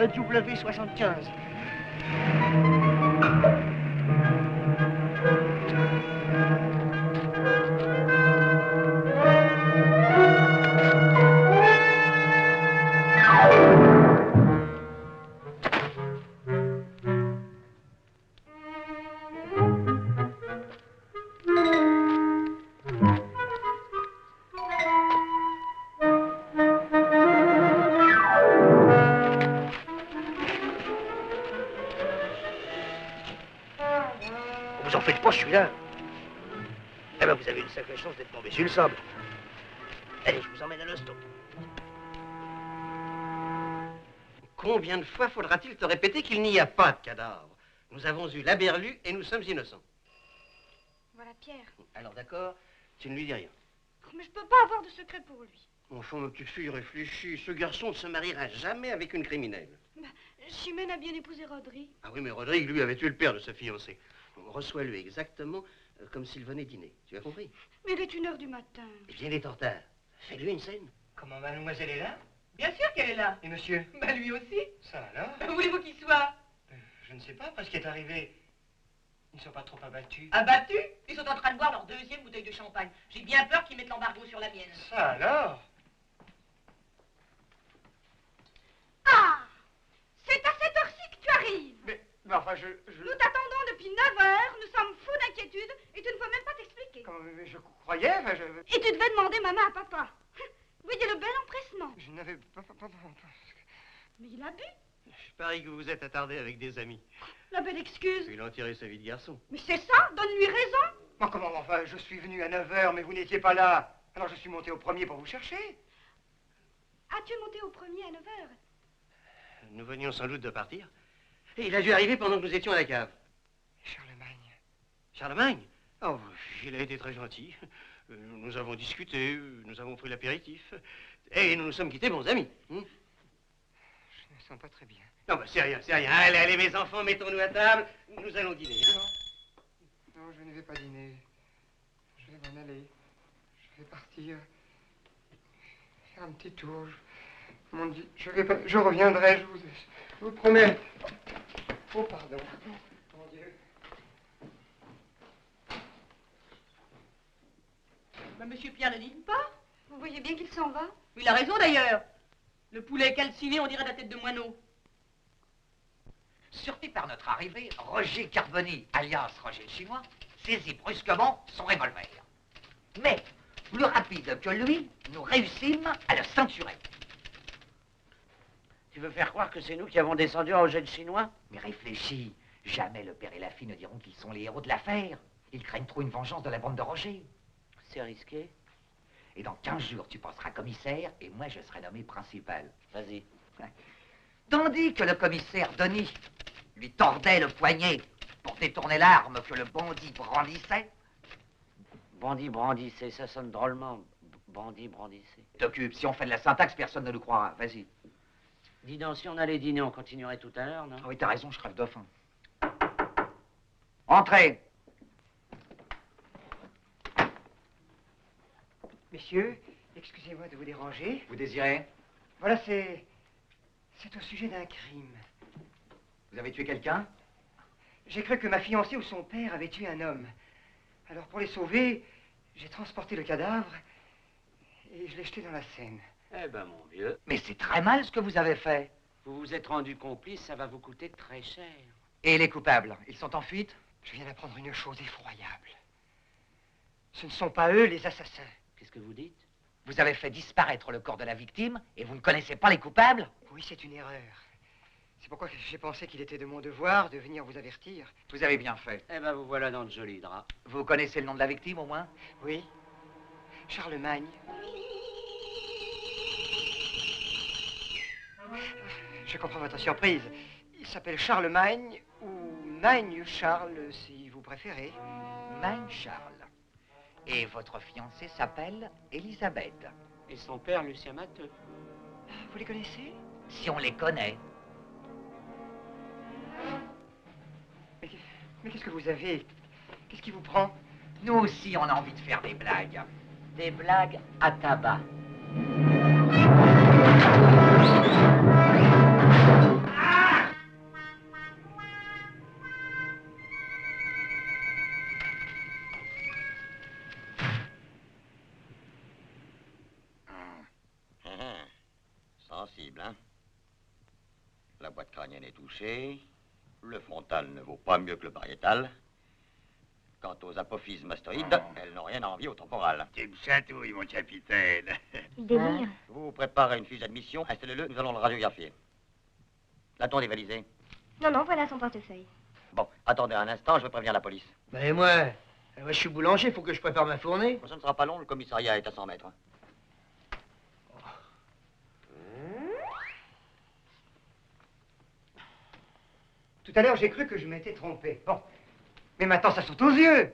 W75. Vous en faites pas, celui-là. Eh ben, vous avez une sacrée chance d'être tombé sur le sable. Allez, je vous emmène à l'hosto. Combien de fois faudra-t-il te répéter qu'il n'y a pas de cadavre? Nous avons eu la berlue et nous sommes innocents. Voilà Pierre. Alors d'accord, tu ne lui dis rien. Mais je peux pas avoir de secret pour lui. Enfin, ma petite fille, réfléchis. Ce garçon ne se mariera jamais avec une criminelle. Bah, Chimène a bien épousé Rodrigue. Ah oui, mais Rodrigue, lui, avait tué le père de sa fiancée. Reçois-le exactement comme s'il venait dîner. Tu as compris? Mais il est 1h du matin. Eh bien, il est en retard. Fais-lui une scène. Comment mademoiselle est là? Bien sûr qu'elle est là. Et monsieur? Bah lui aussi. Ça alors? Où voulez-vous qu'il soit? Je ne sais pas, parce qu'il est arrivé. Ils ne sont pas trop abattus. Abattus? Ils sont en train de boire leur deuxième bouteille de champagne. J'ai bien peur qu'ils mettent l'embargo sur la mienne. Ça alors? Ah! C'est à cette heure-ci que tu arrives. Mais enfin, Nous t'attendons depuis 9 heures, nous sommes fous d'inquiétude et tu ne peux même pas t'expliquer. Je croyais, enfin, Et tu devais demander maman à papa. Voyez le bel empressement. je n'avais pas... Mais il a bu. Je parie que vous vous êtes attardé avec des amis. La belle excuse. Il a tiré sa vie de garçon. Mais c'est ça, donne-lui raison. Oh, comment, enfin, je suis venu à 9 heures, mais vous n'étiez pas là. Alors je suis monté au premier pour vous chercher. As-tu monté au premier à 9 heures? Nous venions sans doute de partir. Et il a dû arriver pendant que nous étions à la cave. Charlemagne. Charlemagne? Oh, il a été très gentil. Nous avons discuté, nous avons pris l'apéritif. Et nous nous sommes quittés bons amis. Je ne me sens pas très bien. Non, bah, c'est rien, c'est rien. Allez, allez, mes enfants, mettons-nous à table. Nous allons dîner, hein? Non, je ne vais pas dîner. Je vais m'en aller. Je vais partir. Faire un petit tour. Mon Dieu, je reviendrai, je vous promets. Oh, pardon. Mon Dieu. Bah, monsieur Pierre ne dîne pas. Vous voyez bien qu'il s'en va. Il a raison d'ailleurs. Le poulet calciné, on dirait la tête de moineau. Surpris par notre arrivée, Roger Carboni, alias Roger le Chinois, saisit brusquement son revolver. Mais, plus rapide que lui, nous réussîmes à le ceinturer. Tu veux faire croire que c'est nous qui avons descendu en Roger le Chinois? Mais réfléchis, jamais le père et la fille ne diront qu'ils sont les héros de l'affaire. Ils craignent trop une vengeance de la bande de Roger. C'est risqué. Et dans 15 jours, tu passeras commissaire et moi, je serai nommé principal. Vas-y. Tandis que le commissaire Denis lui tordait le poignet pour détourner l'arme que le bandit brandissait. Bandit brandissait, ça sonne drôlement. Bandit brandissait. T'occupe, si on fait de la syntaxe, personne ne nous croira. Vas-y. Dis donc, si on allait dîner, on continuerait tout à l'heure, non? Ah oui, t'as raison, je crève de faim. Entrez. Messieurs, excusez-moi de vous déranger. Vous désirez? Voilà, c'est au sujet d'un crime. Vous avez tué quelqu'un? J'ai cru que ma fiancée ou son père avait tué un homme. Alors, pour les sauver, j'ai transporté le cadavre et je l'ai jeté dans la Seine. Eh ben, mon vieux. Mais c'est très mal ce que vous avez fait. Vous vous êtes rendu complice, ça va vous coûter très cher. Et les coupables, ils sont en fuite? Je viens d'apprendre une chose effroyable. Ce ne sont pas eux les assassins. Qu'est-ce que vous dites? Vous avez fait disparaître le corps de la victime et vous ne connaissez pas les coupables? Oui, c'est une erreur. C'est pourquoi j'ai pensé qu'il était de mon devoir de venir vous avertir. Vous avez bien fait. Eh ben, vous voilà dans de jolis draps. Vous connaissez le nom de la victime, au moins? Oui. Charlemagne. Je comprends votre surprise. Il s'appelle Charlemagne ou Magne Charles, si vous préférez. Magne Charles. Et votre fiancée s'appelle Elisabeth. Et son père, Lucien Matteux. Vous les connaissez? Si on les connaît. Mais qu'est-ce que vous avez? Qu'est-ce qui vous prend? Nous aussi, on a envie de faire des blagues. Des blagues à tabac. Sensible, hein? La boîte crânienne est touchée. Le frontal ne vaut pas mieux que le pariétal. Quant aux apophyses mastoïdes, elles n'ont rien à envier au temporal. Tu me chatouilles, mon capitaine. Il délire. Vous préparez une fiche d'admission, installez-le, nous allons le radiographier. L'a-t-on dévalisé? Non, non, voilà son portefeuille. Bon, attendez un instant, je vais prévenir la police. Mais moi, je suis boulanger, faut que je prépare ma fournée. Ça ne sera pas long, le commissariat est à 100 mètres. Tout à l'heure, j'ai cru que je m'étais trompé. Bon. Mais maintenant, ça saute aux yeux.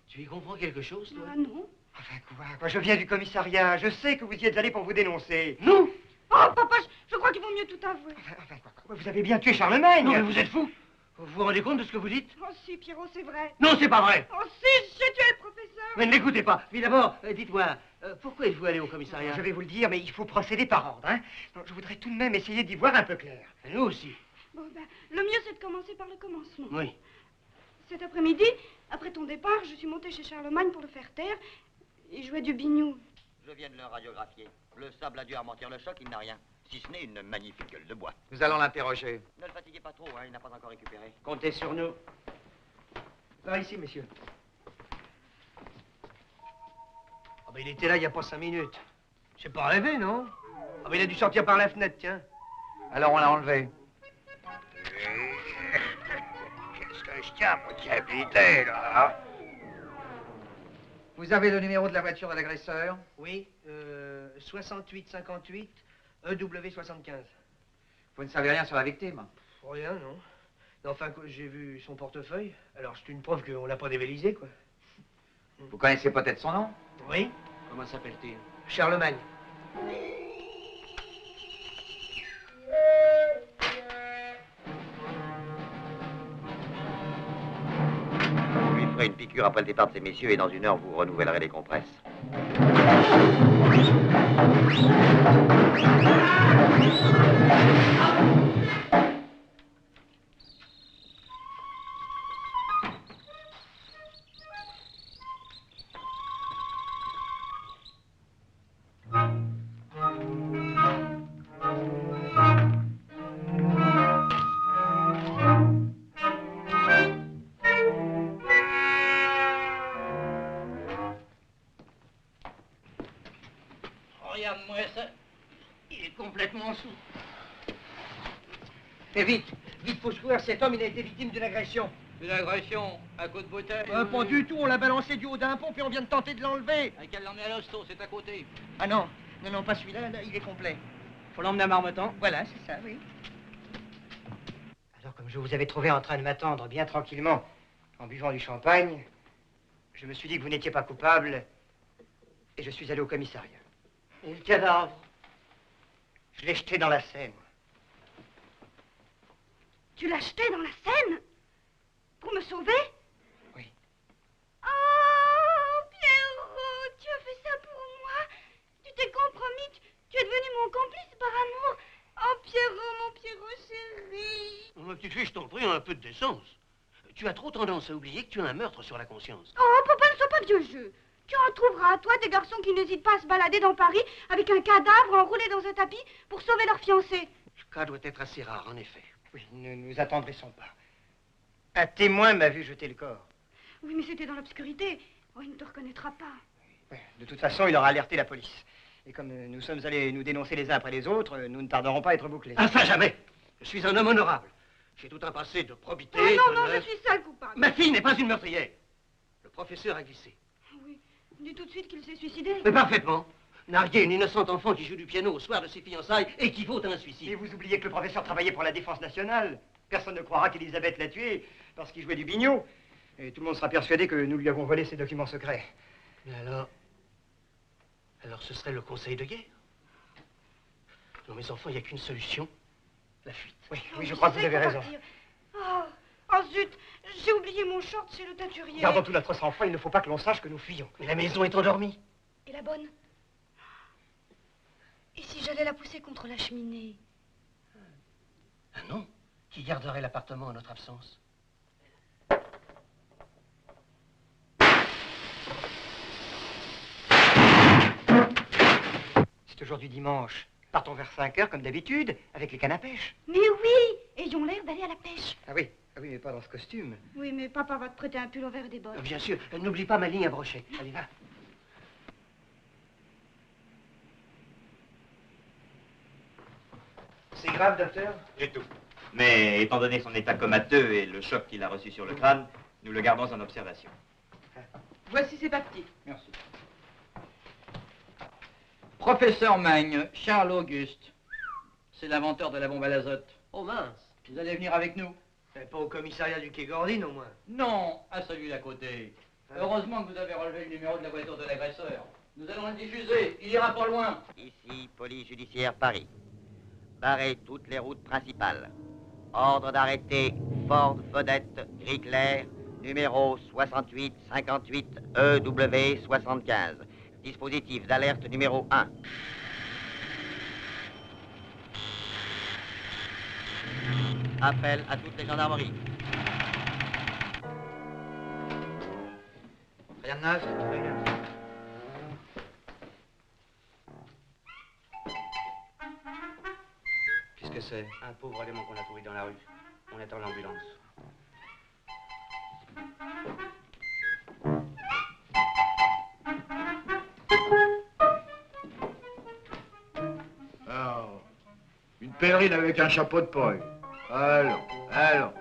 Tu y comprends quelque chose, toi? Ah non. Enfin, quoi, je viens du commissariat. Je sais que vous y êtes allé pour vous dénoncer. Nous? Oh, papa, je crois qu'il vaut mieux tout avouer. Enfin, quoi, vous avez bien tué Charlemagne. Non, mais vous êtes fou? Vous vous rendez compte de ce que vous dites? Oh si, Pierrot, c'est vrai. Non, c'est pas vrai. Oh si, j'ai tué le professeur. Mais ne l'écoutez pas. Puis d'abord, dites-moi, pourquoi êtes-vous allé au commissariat? Je vais vous le dire, mais il faut procéder par ordre, hein. Donc, je voudrais tout de même essayer d'y voir un peu clair. Et nous aussi. Bon, ben, le mieux, c'est de commencer par le commencement. Oui. Cet après-midi, après ton départ, je suis montée chez Charlemagne pour le faire taire. Il jouait du biniou. Je viens de le radiographier. Le sable a dû amortir le choc, il n'a rien. Si ce n'est une magnifique gueule de bois. Nous allons l'interroger. Ne le fatiguez pas trop, hein, il n'a pas encore récupéré. Comptez sur nous. Par ici, messieurs. Ah ben, il était là il n'y a pas 5 minutes. J'ai pas rêvé, non? Ah ben, il a dû sortir par la fenêtre, tiens. Alors on l'a enlevé. Qu'est-ce que je tiens, mon capitaine, là? Vous avez le numéro de la voiture de l'agresseur? Oui, 6858 EW75. Vous ne savez rien sur la victime? Rien, non. Mais enfin, j'ai vu son portefeuille. Alors, c'est une preuve qu'on l'a pas dévalisé, quoi. Vous connaissez peut-être son nom? Oui. Comment s'appelle-t-il? Charlemagne. Je lui ferai une piqûre après le départ de ces messieurs et dans 1 heure, vous renouvellerez les compresses. Regarde-moi ça. Il est complètement sous. Et vite, vite, faut secourir cet homme, il a été victime d'une agression. Une agression à coup de bouteille? Pas du tout, on l'a balancé du haut d'un pont, puis on vient de tenter de l'enlever. À qu'elle l'emmène à l'hosto, c'est à côté. Ah non, non, pas celui-là, là, il est complet. Faut l'emmener à Marmottan? Voilà, c'est ça, oui. Alors, comme je vous avais trouvé en train de m'attendre bien tranquillement, en buvant du champagne, je me suis dit que vous n'étiez pas coupable, et je suis allé au commissariat. Et le cadavre? Je l'ai jeté dans la Seine. Tu l'as jeté dans la Seine? Pour me sauver? Oui. Oh, Pierrot, tu as fait ça pour moi. Tu t'es compromis, tu es devenu mon complice par amour. Oh, Pierrot, mon Pierrot chéri. Ma petite fille, je t'en prie, un peu de décence. Tu as trop tendance à oublier que tu as un meurtre sur la conscience. Oh, papa, ne sois pas vieux jeu. Tu en trouveras, toi, des garçons qui n'hésitent pas à se balader dans Paris avec un cadavre enroulé dans un tapis pour sauver leur fiancé. Le cas doit être assez rare, en effet. Oui, ne nous attendrissons pas. Un témoin m'a vu jeter le corps. Oui, mais c'était dans l'obscurité. Oh, il ne te reconnaîtra pas. Ouais, de toute façon, il aura alerté la police. Et comme nous sommes allés nous dénoncer les uns après les autres, nous ne tarderons pas à être bouclés. Ah, ça, jamais. Je suis un homme honorable. J'ai tout un passé de probité. Oh, non, non, d'honneur. je suis seule coupable. Ma fille n'est pas une meurtrière. Le professeur a glissé. Oui, dis tout de suite qu'il s'est suicidé. Mais parfaitement. Narguer une innocente enfant qui joue du piano au soir de ses fiançailles équivaut à un suicide. Et vous oubliez que le professeur travaillait pour la défense nationale. Personne ne croira qu'Elisabeth l'a tué parce qu'il jouait du biniou. Et tout le monde sera persuadé que nous lui avons volé ses documents secrets. Mais alors... Alors ce serait le conseil de guerre? Non, mes enfants, il n'y a qu'une solution. La fuite. Oui, oui, je crois que vous avez raison. Oh, oh zut, j'ai oublié mon short chez le teinturier. Gardons tout notre sang-froid, il ne faut pas que l'on sache que nous fuyons. Mais la maison est endormie. Et la bonne? Et si j'allais la pousser contre la cheminée? Ah non? Qui garderait l'appartement en notre absence? C'est aujourd'hui dimanche. Partons vers 5 heures, comme d'habitude, avec les cannes à pêche. Mais oui, ayons l'air d'aller à la pêche. Ah oui, mais pas dans ce costume. Oui, mais papa va te prêter un pull vert et des bottes. Bien sûr, n'oublie pas ma ligne à brochet. Allez, va. C'est grave, docteur? Du tout. Mais étant donné son état comateux et le choc qu'il a reçu sur le crâne, nous le gardons en observation. Voici ses papiers. Merci. Professeur Magne, Charles Auguste. C'est l'inventeur de la bombe à l'azote. Oh mince. Vous allez venir avec nous? Pas au commissariat du Quai Gordine, au moins. Non, à celui d'à côté. Heureusement que vous avez relevé le numéro de la voiture de l'agresseur. Nous allons le diffuser, il ira pas loin. Ici, police judiciaire Paris. Barrez toutes les routes principales. Ordre d'arrêter Ford Vedette gris clair, numéro 6858 EW 75. Dispositif d'alerte numéro 1. Appel à toutes les gendarmeries. Rien de neuf? Qu'est-ce que c'est? Un pauvre élément qu'on a trouvé dans la rue. On attend l'ambulance. Alors, une pèlerine avec un chapeau de paille. Allons, allons.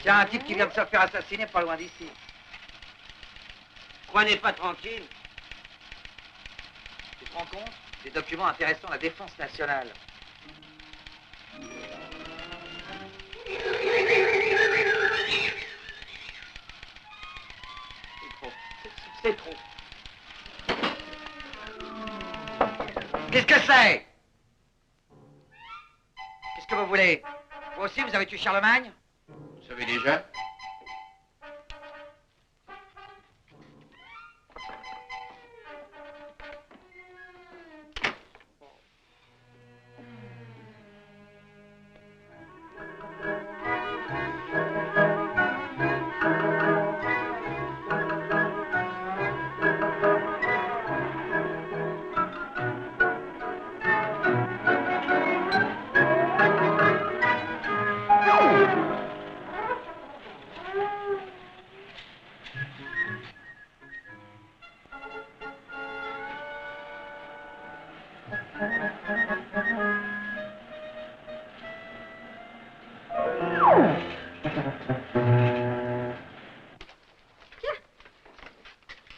Tiens, un type qui vient de se faire assassiner pas loin d'ici. Prenez pas tranquille. Tu te rends compte? Des documents intéressant la défense nationale. C'est trop. C'est trop. Qu'est-ce que c'est? Qu'est-ce que vous voulez? Vous aussi, vous avez tué Charlemagne? Vous savez déjà?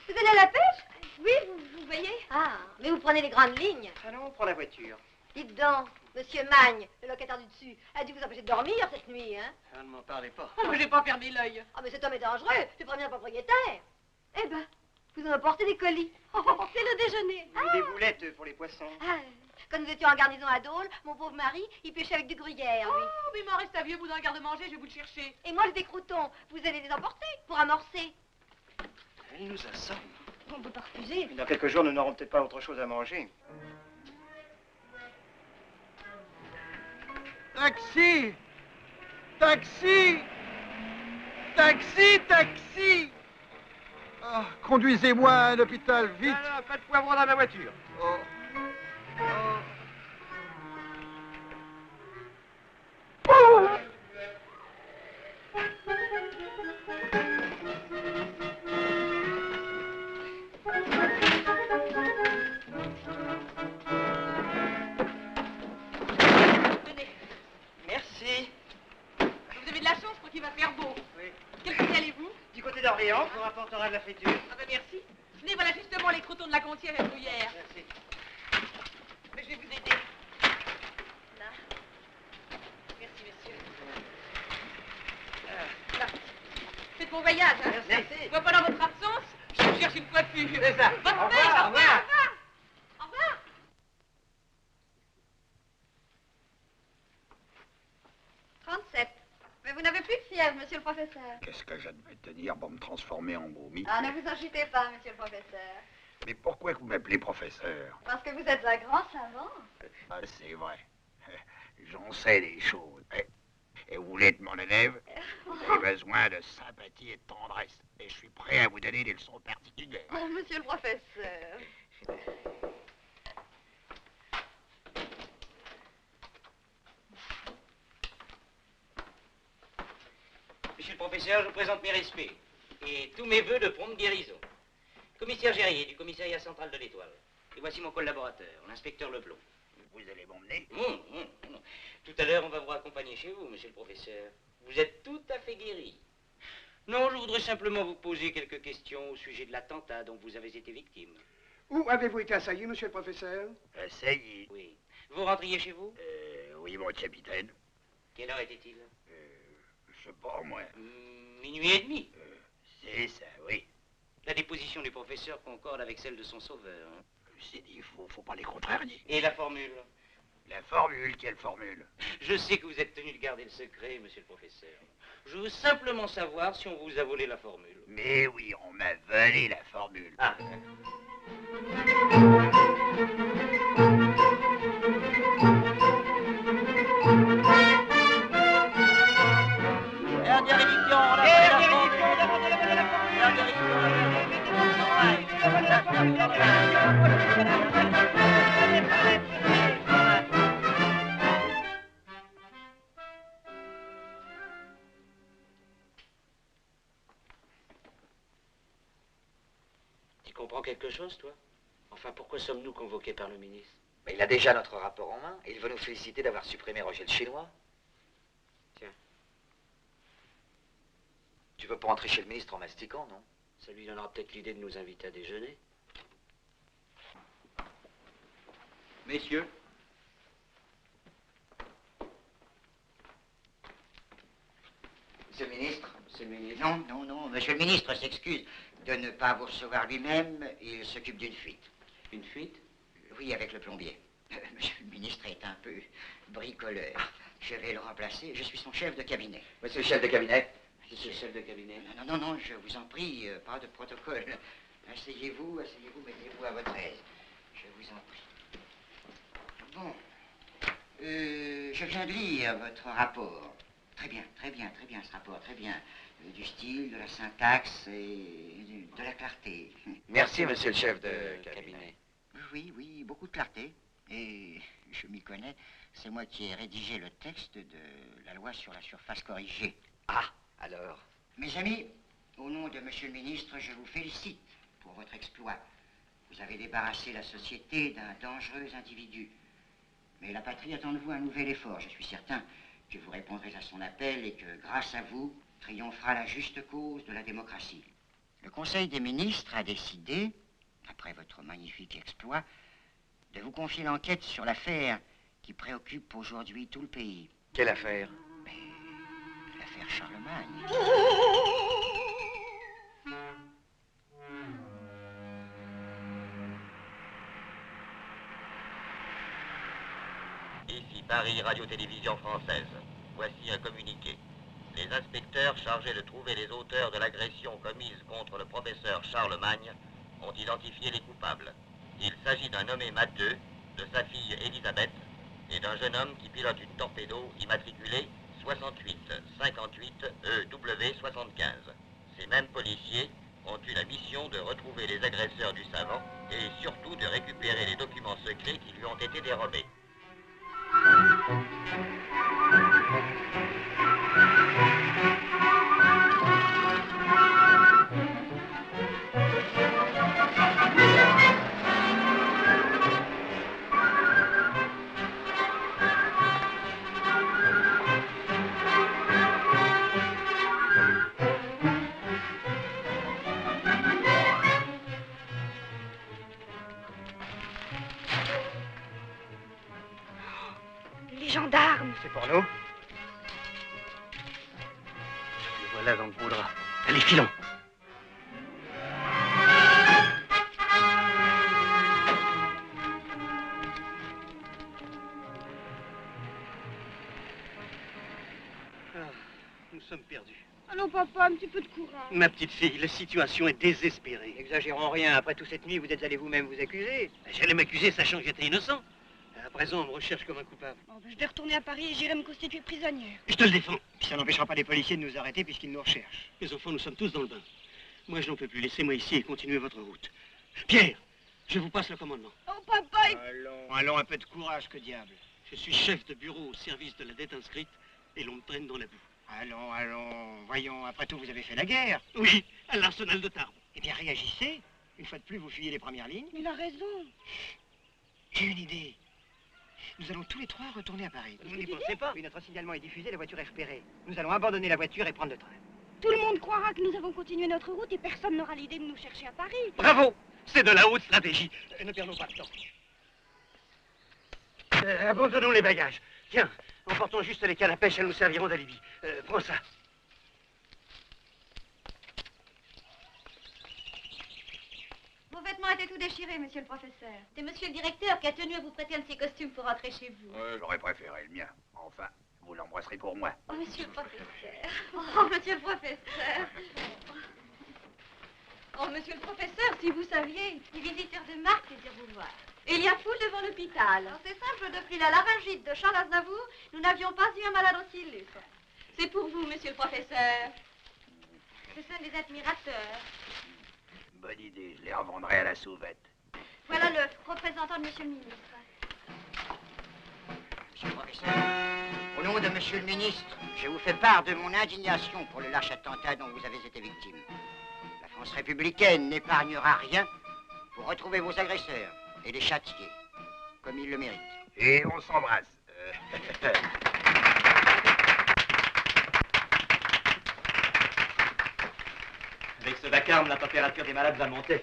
Vous allez à la pêche? Oui, vous voyez? Ah, mais vous prenez les grandes lignes. Allons, on prend la voiture. Dites donc, monsieur Magne, le locataire du dessus, a dû vous empêcher de dormir cette nuit, hein? Ah, ne m'en parlez pas. Oh, j'ai pas fermé l'œil. Ah, mais cet homme est dangereux, je préviens le propriétaire. Eh ben, vous en apportez des colis. C'est le déjeuner. Des boulettes pour les poissons. Ah, quand nous étions en garnison à Dôle, mon pauvre mari, il pêchait avec du gruyère, lui. Oh, mais il m'en reste un vieux bout dans le garde-manger, je vais vous le chercher. Et moi, j'ai des croutons. Vous allez les emporter pour amorcer. Elle nous assomme. On ne peut pas refuser. Dans quelques jours, nous n'aurons peut-être pas autre chose à manger. Taxi! Taxi! Taxi! Taxi! Ah, conduisez-moi à un hôpital, vite! Non, non, pas de poivron dans ma voiture. Oh. Tenez, Merci. vous avez de la chance, je crois qu'il va faire beau. Oui. Quel côté allez-vous? Du côté d'Orléans, on vous rapportera de la friture. Ah ben merci. Tenez, voilà justement les croutons de la concierge et la gruyère. Merci. Mais je vais vous aider. Là. Merci, messieurs. Là. Faites bon voyage, hein? Merci. Moi, pendant votre absence, je vous cherche une coiffure. C'est ça. Bonne Au pêche, revoir, au revoir, au revoir. Au revoir. 37. Mais vous n'avez plus de fièvre, monsieur le professeur. Qu'est-ce que je devais tenir pour me transformer en momie? Ah, ne vous agitez pas, monsieur le professeur. Mais pourquoi vous m'appelez professeur? Parce que vous êtes un grand savant. Ah, c'est vrai. J'en sais des choses. Et vous voulez être mon élève? J'ai besoin de sympathie et de tendresse. Et je suis prêt à vous donner des leçons particulières. Oh, monsieur le professeur. Monsieur le professeur, je vous présente mes respects et tous mes vœux de prompte guérison. Commissaire Gérier du commissariat central de l'Étoile. Et voici mon collaborateur, l'inspecteur Leblond. Vous allez m'emmener? Non. Tout à l'heure, on va vous raccompagner chez vous, monsieur le professeur. Vous êtes tout à fait guéri. Non, je voudrais simplement vous poser quelques questions au sujet de l'attentat dont vous avez été victime. Où avez-vous été assailli, monsieur le professeur? Assailli. Oui. Vous rentriez chez vous? Oui, mon capitaine. Quelle heure était-il? Je sais pas, moi. Minuit et demi. C'est ça, oui. La déposition du professeur concorde avec celle de son sauveur. Hein. C'est dit, faut pas les contrarier. Et la formule? La formule, quelle formule? Je sais que vous êtes tenu de garder le secret, monsieur le professeur. Je veux simplement savoir si on vous a volé la formule. Mais oui, on m'a volé la formule. Ah. Tu comprends quelque chose, toi? Enfin, pourquoi sommes-nous convoqués par le ministre? Mais il a déjà notre rapport en main et il veut nous féliciter d'avoir supprimé Roger le Chinois. Tiens. Tu veux pas entrer chez le ministre en mastiquant, non? Ça lui donnera peut-être l'idée de nous inviter à déjeuner. Messieurs. Monsieur le ministre. Monsieur le ministre. Non, non, non, monsieur le ministre s'excuse de ne pas vous recevoir lui-même. Il s'occupe d'une fuite. Une fuite? Oui, avec le plombier. Monsieur le ministre est un peu bricoleur. Je vais le remplacer. Je suis son chef de cabinet. Monsieur le chef de cabinet. Monsieur le chef de cabinet. Non, non, non, je vous en prie, pas de protocole. Asseyez-vous, mettez-vous à votre aise. Je vous en prie. Bon. Je viens de lire votre rapport. Très bien, ce rapport, très bien. Du style, de la syntaxe et de la clarté. Merci, monsieur le chef de cabinet. Oui, oui, beaucoup de clarté. Et je m'y connais, c'est moi qui ai rédigé le texte de la loi sur la surface corrigée. Ah, alors. Mes amis, au nom de monsieur le ministre, je vous félicite pour votre exploit. Vous avez débarrassé la société d'un dangereux individu. Mais la patrie attend de vous un nouvel effort. Je suis certain que vous répondrez à son appel et que, grâce à vous, triomphera la juste cause de la démocratie. Le Conseil des ministres a décidé, après votre magnifique exploit, de vous confier l'enquête sur l'affaire qui préoccupe aujourd'hui tout le pays. Quelle affaire? L'affaire Charlemagne. Ici Paris Radio-Télévision Française. Voici un communiqué. Les inspecteurs chargés de trouver les auteurs de l'agression commise contre le professeur Charlemagne ont identifié les coupables. Il s'agit d'un nommé Matteux, de sa fille Elisabeth et d'un jeune homme qui pilote une torpédo immatriculée 6858 EW75. Ces mêmes policiers ont eu la mission de retrouver les agresseurs du savant et surtout de récupérer les documents secrets qui lui ont été dérobés. Les gendarmes. C'est pour nous. Le voilà dans le beau drap. Allez, filons. Nous sommes perdus. Allons, papa, un petit peu de courage. Ma petite fille, la situation est désespérée. N'exagérons rien. Après toute cette nuit, vous êtes allé vous-même vous accuser. J'allais m'accuser sachant que j'étais innocent. À présent, on me recherche comme un coupable. Bon, ben, je vais retourner à Paris et j'irai me constituer prisonnière. Je te le défends. Puis ça n'empêchera pas les policiers de nous arrêter puisqu'ils nous recherchent. Les enfants, nous sommes tous dans le bain. Moi, je n'en peux plus. Laissez-moi ici et continuez votre route. Pierre, je vous passe le commandement. Oh, papa, Allons, un peu de courage, que diable. Je suis chef de bureau au service de la dette inscrite et l'on me traîne dans la boue. Allons, voyons, après tout, vous avez fait la guerre. Oui, à l'arsenal de Tarbes. Eh bien, réagissez. Une fois de plus, vous fuyez les premières lignes. il a raison. J'ai une idée. Nous allons tous les trois retourner à Paris. Vous n'y pensez pas? Oui, notre signalement est diffusé, la voiture est repérée. Nous allons abandonner la voiture et prendre le train. Tout le monde croira que nous avons continué notre route et personne n'aura l'idée de nous chercher à Paris. Bravo! C'est de la haute stratégie. Ne perdons pas de temps. Abandonnons les bagages. Tiens, emportons juste les cannes à pêche, elles nous serviront d'alibi. Prends ça. Vos vêtements étaient tout déchirés, monsieur le professeur. C'est monsieur le directeur qui a tenu à vous prêter un de ses costumes pour rentrer chez vous. J'aurais préféré le mien. Enfin, vous l'embrasserez pour moi. Oh, monsieur le professeur. Oh, monsieur le professeur. Oh, monsieur le professeur, si vous saviez, les visiteurs de marque désirent vous voir. Il y a foule devant l'hôpital. Alors, c'est simple, depuis la laryngite de Charles Aznavour, nous n'avions pas eu un malade aussi illustre. C'est pour vous, monsieur le professeur. Ce sont des admirateurs. Bonne idée, je les revendrai à la sauvette. Voilà le représentant de monsieur le ministre. Monsieur le professeur, au nom de monsieur le ministre, je vous fais part de mon indignation pour le lâche attentat dont vous avez été victime. La France républicaine n'épargnera rien pour retrouver vos agresseurs et les châtier, comme ils le méritent. Et on s'embrasse. Avec ce vacarme, la température des malades va monter.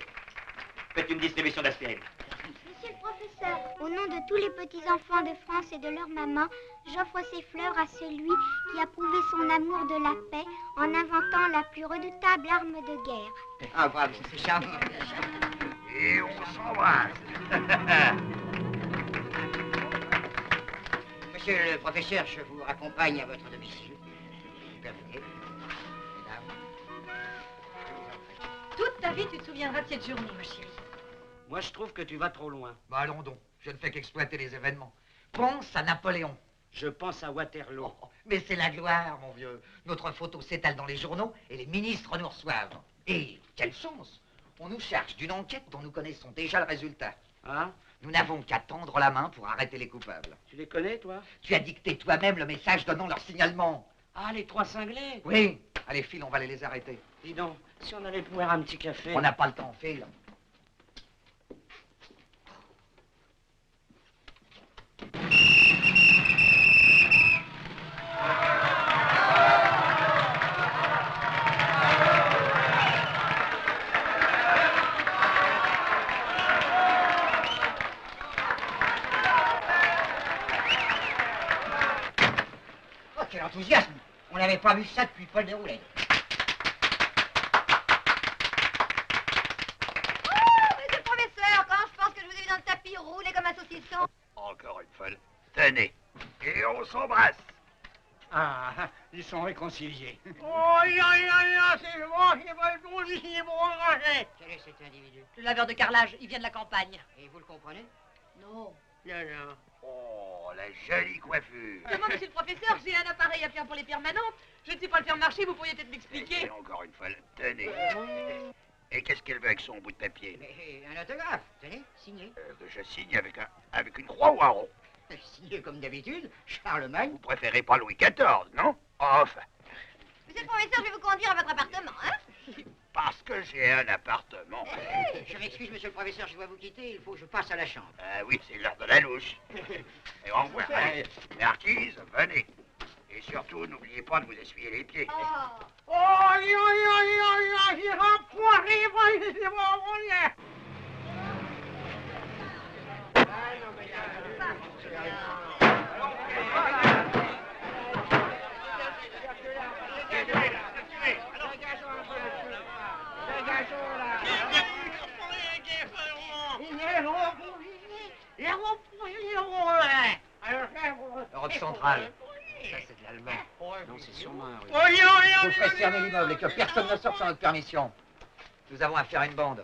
Faites une distribution d'aspirine. Monsieur le professeur, au nom de tous les petits-enfants de France et de leur maman, j'offre ces fleurs à celui qui a prouvé son amour de la paix en inventant la plus redoutable arme de guerre. Ah, bravo, c'est charmant. Et on s'embrasse. Monsieur le professeur, je vous raccompagne à votre domicile. Vous permettez, mesdames. Toute ta vie, tu te souviendras de cette journée, ma chérie. Moi, je trouve que tu vas trop loin. Bah allons donc, je ne fais qu'exploiter les événements. Pense à Napoléon. Je pense à Waterloo. Oh, mais c'est la gloire, mon vieux. Notre photo s'étale dans les journaux et les ministres nous reçoivent. Et quelle chance! On nous charge d'une enquête dont nous connaissons déjà le résultat. Hein? Nous n'avons qu'à tendre la main pour arrêter les coupables. Tu les connais, toi? Tu as dicté toi-même le message donnant leur signalement. Ah, les trois cinglés? Oui. Allez, file, on va aller les arrêter. Dis donc, si on allait boire un petit café... On n'a pas le temps, file. Oh, quel enthousiasme! On n'avait pas vu ça depuis Paul Déroulède. Monsieur le professeur, quand je pense que je vous ai vu dans le tapis roulé comme un saucisson. Encore une folle. Tenez. Et on s'embrasse. Ah, ils sont réconciliés. Oh, c'est moi qui vais le consigner pour engager. Quel est cet individu? Le laveur de carrelage, il vient de la campagne. Et vous le comprenez? Non. Non. Oh, la jolie coiffure. Moi, monsieur le professeur, j'ai un appareil à pierre pour les permanentes. Je ne sais pas le faire marcher, vous pourriez peut-être m'expliquer. Et encore une folle. Tenez. Et qu'est-ce qu'elle veut avec son bout de papier? Mais un autographe, tenez, signé. Que je signe avec une croix ou un rond? Signé comme d'habitude, Charlemagne. Vous préférez pas Louis XIV, non? Enfin, Monsieur le professeur, je vais vous conduire à votre appartement, hein? parce que j'ai un appartement. Je m'excuse, monsieur le professeur, je dois vous quitter, il faut que je passe à la chambre. Ah oui, c'est l'heure de la louche. Et au revoir. Allez, marquise, venez. Et surtout, n'oubliez pas de vous essuyer les pieds. Oh, j'ai rempoiré, moi, c'est mon Europe centrale. Ça, c'est de l'allemand. Non, c'est sûrement un russe. Vous ferez cerner l'immeuble et que personne ne sorte sans notre permission. Nous avons affaire à une bande.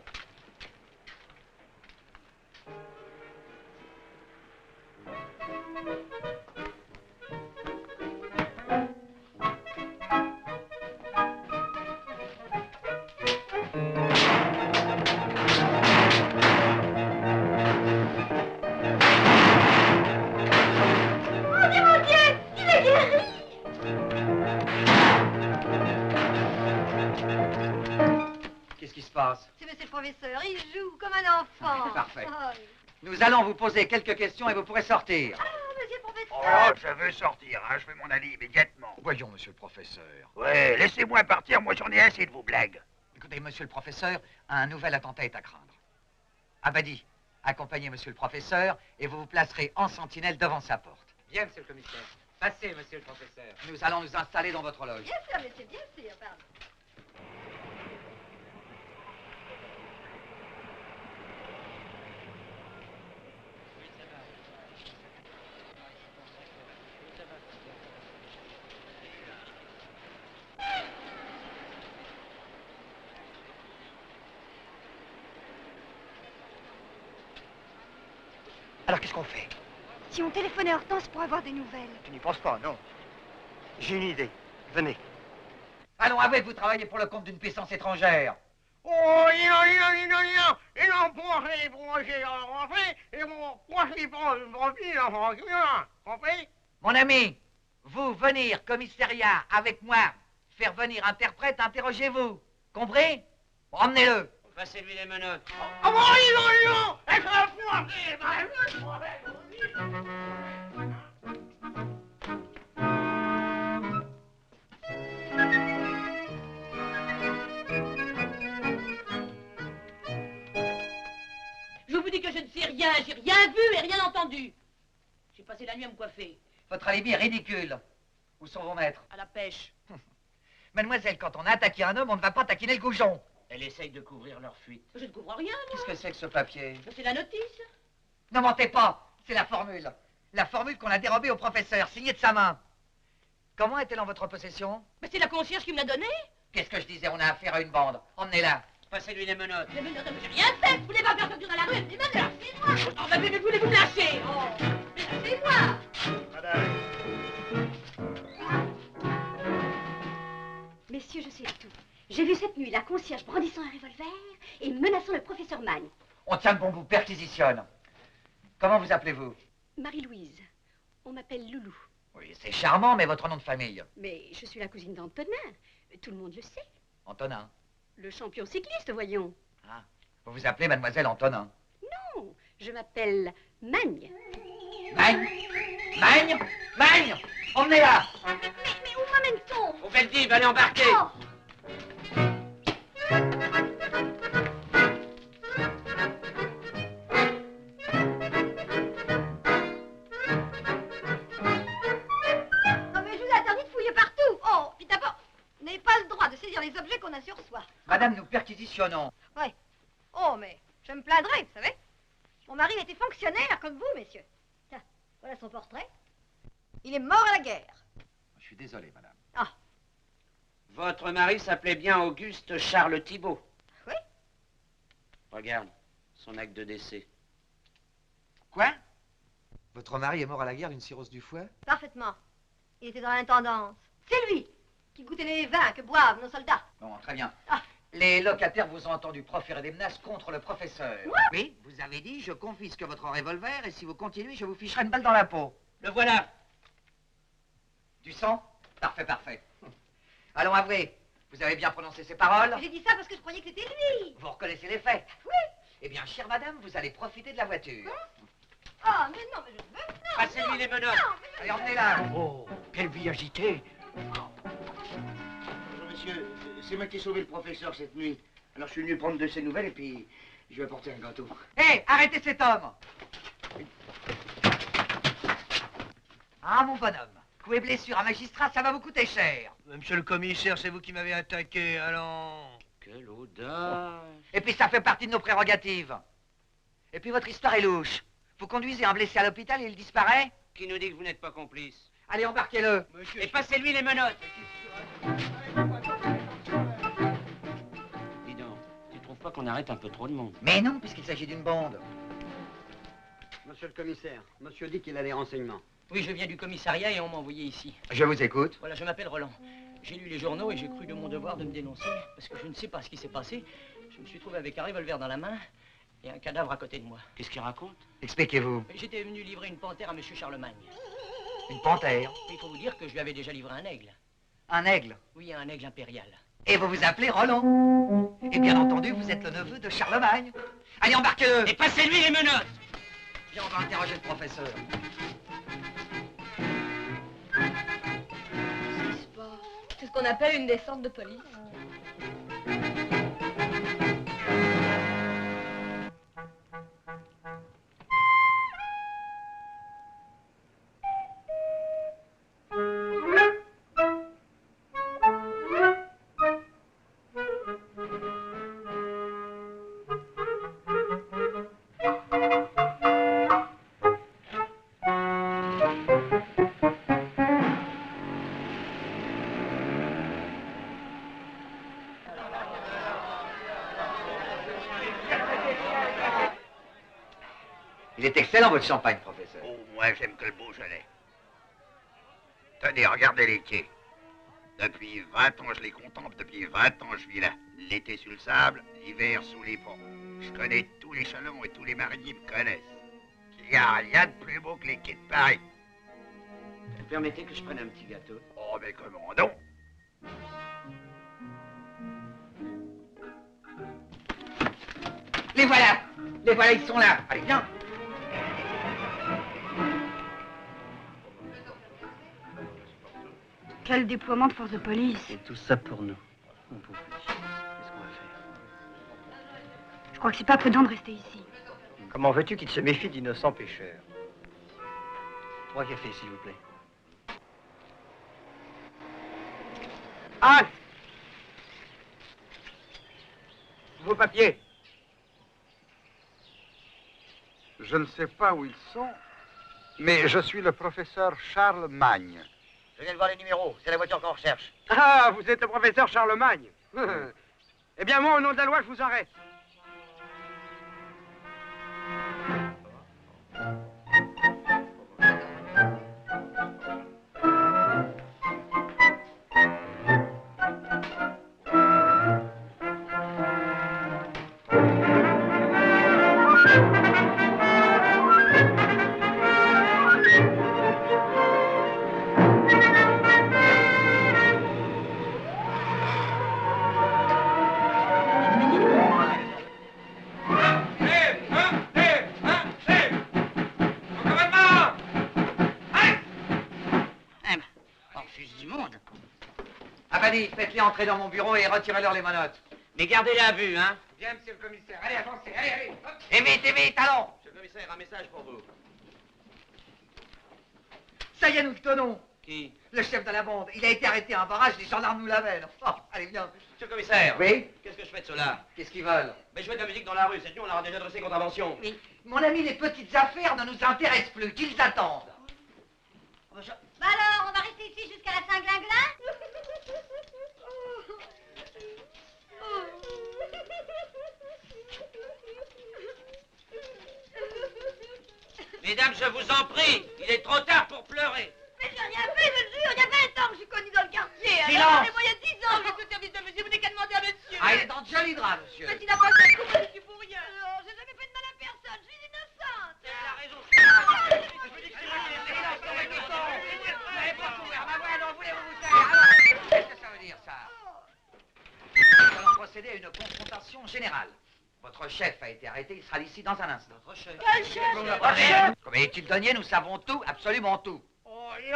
Qu'est-ce qui se passe? C'est monsieur le professeur, il joue comme un enfant. Parfait. Ah, Nous allons vous poser quelques questions et vous pourrez sortir. monsieur le professeur. Oh, je veux sortir, hein, je fais mon avis immédiatement. Voyons, monsieur le professeur. Ouais, laissez-moi partir, moi j'en ai assez de vos blagues. Écoutez, monsieur le professeur, un nouvel attentat est à craindre. Abadi, accompagnez monsieur le professeur et vous vous placerez en sentinelle devant sa porte. Bien, monsieur le commissaire. Passez, monsieur le professeur. Nous allons nous installer dans votre loge. Bien sûr, monsieur, bien sûr, pardon. Alors qu'est-ce qu'on fait? Si on téléphonait à Hortense pour avoir des nouvelles. Tu n'y penses pas, non? J'ai une idée. Venez. Allons, avouez que vous travaillez pour le compte d'une puissance étrangère. Oh, non. Ils n'ont pas les projets à rentrer, ils vont pas les profils à rentrer, compris? Mon ami, vous venir commissariat avec moi, faire venir interprète, interrogez-vous. Compris? Emmenez-le. Passez-lui les menottes. Ah bon, non. Elle va pointer, Je vous dis que je ne sais rien, j'ai rien vu et rien entendu. J'ai passé la nuit à me coiffer. Votre alibi est ridicule. Où sont vos maîtres? À la pêche. Mademoiselle, quand on a attaqué un homme, on ne va pas taquiner le goujon. Elle essaye de couvrir leur fuite. Je ne couvre rien, moi. Qu'est-ce que c'est que ce papier? C'est la notice. Ne mentez pas, c'est la formule. La formule qu'on a dérobée au professeur, signée de sa main. Comment est-elle en votre possession? Mais c'est la concierge qui me l'a donnée. Qu'est-ce que je disais? On a affaire à une bande. Emmenez-la. Passez-lui les menottes. Les menottes, mais j'ai rien fait. Vous voulez pas faire sortir dans la rue? Les menottes, lâchez-moi. Oh, mais voulez-vous me lâcher? Oh, mais lâchez-moi. Madame. Messieurs, je sais tout. J'ai vu cette nuit la concierge brandissant un revolver et menaçant le professeur Magne. On tient bon, vous perquisitionne. Comment vous appelez-vous? Marie-Louise. On m'appelle Loulou. Oui, c'est charmant, mais votre nom de famille? Mais je suis la cousine d'Antonin. Tout le monde le sait. Antonin. Le champion cycliste, voyons. Ah, vous vous appelez mademoiselle Antonin? Non, je m'appelle Magne. Magne? Magne? Magne? Emmenez-la! Mais où m'amène-t-on? Au Veldiv, allez embarquer. Oh. Non mais je vous ai interdit de fouiller partout. Oh, puis d'abord, vous n'avez pas le droit de saisir les objets qu'on a sur soi. Madame, nous perquisitionnons. Ouais. Oh, mais je me plaindrai, vous savez. Mon mari était fonctionnaire comme vous, messieurs. Tiens, voilà son portrait. Il est mort à la guerre. Je suis désolé, madame. Ah. Votre mari s'appelait bien Auguste Charles Thibault. Oui. Regarde, son acte de décès. Quoi? Votre mari est mort à la guerre d'une cirrhose du foie? Parfaitement. Il était dans l'intendance. C'est lui qui goûtait les vins que boivent nos soldats. Bon, très bien. Ah. Les locataires vous ont entendu proférer des menaces contre le professeur. Quoi? Oui, vous avez dit, je confisque votre revolver et si vous continuez, je vous ficherai une balle dans la peau. Le voilà. Du sang? Parfait, parfait. Allons, avouez, vous avez bien prononcé ces paroles? J'ai dit ça parce que je croyais que c'était lui. Vous reconnaissez les faits? Oui. Eh bien, chère madame, vous allez profiter de la voiture. Ah, mais non, mais je veux... Non, Passez-lui les menottes. Allez, emmenez-la. Oh, quelle vie agitée. Bonjour, monsieur. C'est moi qui ai sauvé le professeur cette nuit. Alors, je suis venu prendre de ses nouvelles et puis je vais apporter un gâteau. Hé, arrêtez cet homme! Ah, mon bonhomme, coups et blessures à magistrat, ça va vous coûter cher. Monsieur le commissaire, c'est vous qui m'avez attaqué, allons. Quelle audace. Et puis ça fait partie de nos prérogatives. Et puis votre histoire est louche. Vous conduisez un blessé à l'hôpital et il disparaît? Qui nous dit que vous n'êtes pas complice? Allez, embarquez-le. Et passez-lui les menottes. Dis donc, tu trouves pas qu'on arrête un peu trop de monde? Mais non, puisqu'il s'agit d'une bande. Monsieur le commissaire, monsieur dit qu'il a des renseignements. Oui, je viens du commissariat et on m'a envoyé ici. Je vous écoute. Voilà, je m'appelle Roland. J'ai lu les journaux et j'ai cru de mon devoir de me dénoncer parce que je ne sais pas ce qui s'est passé. Je me suis trouvé avec un revolver dans la main et un cadavre à côté de moi. Qu'est-ce qu'il raconte? Expliquez-vous. J'étais venu livrer une panthère à monsieur Charlemagne. Une panthère? Il faut vous dire que je lui avais déjà livré un aigle. Un aigle? Oui, un aigle impérial. Et vous vous appelez Roland. Et bien entendu, vous êtes le neveu de Charlemagne. Allez, embarquez-le. Et passez-lui les menottes. Viens, on va interroger le professeur. C'est ce qu'on appelle une descente de police. Il est excellent, votre champagne, professeur. Oh, moi, j'aime que le Beaujolais. Tenez, regardez les quais. Depuis 20 ans, je les contemple. Depuis 20 ans, je vis là. L'été sur le sable, l'hiver sous les ponts. Je connais tous les chalands et tous les mariniers me connaissent. Il n'y a rien de plus beau que les quais de Paris. Vous permettez que je prenne un petit gâteau? Oh, mais comment donc? Les voilà! Les voilà, ils sont là. Allez, viens. Quel déploiement de force de police. Et tout ça pour nous. Mon pauvre petit. Qu'est-ce qu'on va faire? Je crois que c'est pas prudent de rester ici. Comment veux-tu qu'il se méfie d'innocents pêcheurs? 3 cafés, s'il vous plaît. Halte! Vos papiers. Je ne sais pas où ils sont, mais je suis le professeur Charles Magne. Je viens de voir les numéros. C'est la voiture qu'on recherche. Ah, vous êtes le professeur Charlemagne. Eh bien, moi, au nom de la loi, je vous arrête. Faites-les entrer dans mon bureau et retirez-leur les menottes. Mais gardez-les à vue, hein. Bien, monsieur le commissaire. Allez, avancez, allez, allez. Hop. Et vite, allons. Monsieur le commissaire, un message pour vous. Ça y est, nous le tenons. Qui? Le chef de la bande. Il a été arrêté à un barrage, les gendarmes nous l'amènent. Oh, allez, viens. Monsieur le commissaire. Oui? Qu'est-ce que je fais de cela? Qu'est-ce qu'ils veulent? Mais jouer de la musique dans la rue, cette nuit, on leur a déjà dressé contravention. Oui. Mon ami, les petites affaires ne nous intéressent plus. Qu'ils attendent. Bah alors, on va rester ici jusqu'à la Saint-Glinglin? Mesdames, je vous en prie, il est trop tard pour pleurer. Mais j'ai rien fait, monsieur. Il y a 20 ans que je suis connue dans le quartier. Silence. Alors, moi, il y a 10 ans que je suis au service de monsieur. Vous n'avez qu'à demander à monsieur. Ah, il est dans de jolis draps, monsieur. Mais s'il n'a pas fait de coup, je suis pour rien. Alors, j'ai jamais fait de mal à personne. Je suis innocente. Elle a raison. Qu'est-ce que ça veut dire, ça? Nous allons procéder à une confrontation générale. Votre chef a été arrêté, il sera ici dans un instant. Votre chef? Quel chef? Comme est-il donné, nous savons tout, absolument tout. Oh, il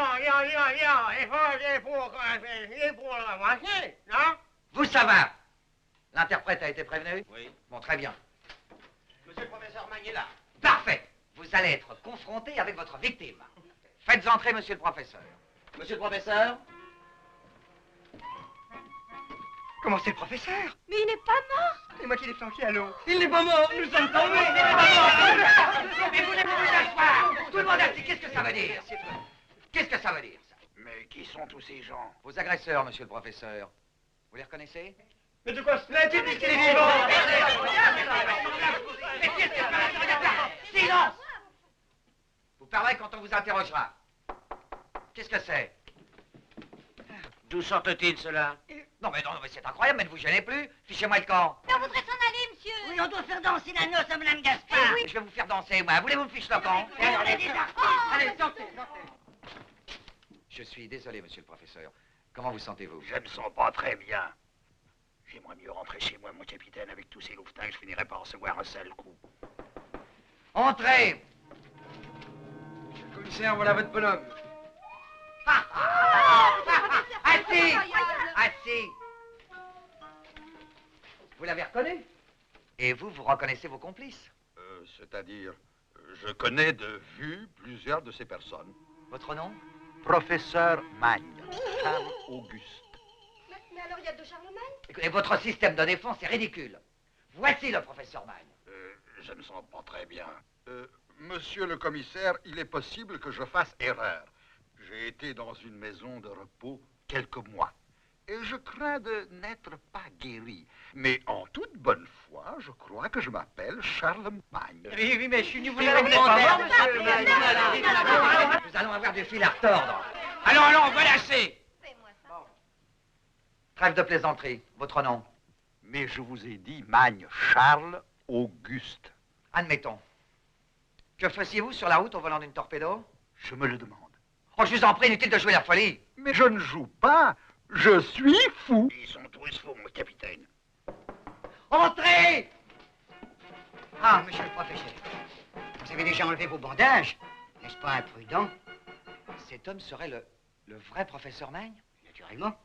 faut avancer, non? Vous, ça va? L'interprète a été prévenu? Oui. Bon, très bien. Monsieur le professeur Magne est là. Parfait. Vous allez être confronté avec votre victime. Faites entrer, monsieur le professeur. Monsieur le professeur? Comment c'est le professeur? Mais il n'est pas mort. C'est moi qui l'ai flanqué à l'eau. Il n'est pas mort, nous sommes tombés. Mais vous voulez vous asseoir? Tout le monde assis, qu'est-ce que ça veut dire? Qu'est-ce que ça veut dire, ça? Mais qui sont tous ces gens? Vos agresseurs, monsieur le professeur. Vous les reconnaissez? Mais de quoi se plaint-il puisqu'il est vivant? Mais qu'est-ce que ça veut dire? Silence! Vous parlerez quand on vous interrogera. Qu'est-ce que c'est? D'où sortent-ils, cela? Non, mais c'est incroyable, mais ne vous gênez plus. Fichez-moi le camp. Mais on voudrait s'en aller, monsieur. Oui, on doit faire danser la noce à Mme Gaspard. Je vais vous faire danser, moi. Voulez-vous me ficher le camp? On est des artistes. Allez, sortez. Je suis désolé, monsieur le professeur. Comment vous sentez-vous? Je me sens pas très bien. J'aimerais mieux rentrer chez moi, mon capitaine, avec tous ces louvetins que je finirais par recevoir un sale coup. Entrez! Monsieur le commissaire, voilà votre bonhomme. Assis! Assis! Vous l'avez reconnu? Et vous, vous reconnaissez vos complices? C'est-à-dire, je connais de vue plusieurs de ces personnes. Votre nom? Professeur Magne, Charles Auguste. Mais alors, il y a deux Charlemagne? Écoutez, votre système de défense est ridicule. Voici le professeur Magne. Je me sens pas très bien. Monsieur le commissaire, il est possible que je fasse erreur. J'ai été dans une maison de repos quelques mois. et je crains de n'être pas guéri. Mais en toute bonne foi, je crois que je m'appelle Charlemagne. Oui, mais je suis nouveau élémentaire, monsieur. Nous allons avoir du fil à retordre. Allons, on va lâcher. Trêve de plaisanterie. Votre nom? Mais je vous ai dit Magne Charles Auguste. Admettons. Que faisiez-vous sur la route au volant d'une torpédo? Je me le demande. Oh, je vous en prie, inutile de jouer la folie. Mais je ne joue pas. Je suis fou. Ils sont tous fous, mon capitaine. Entrez! Ah, monsieur le professeur, vous avez déjà enlevé vos bandages, n'est-ce pas imprudent? Cet homme serait le vrai professeur Magne? Naturellement.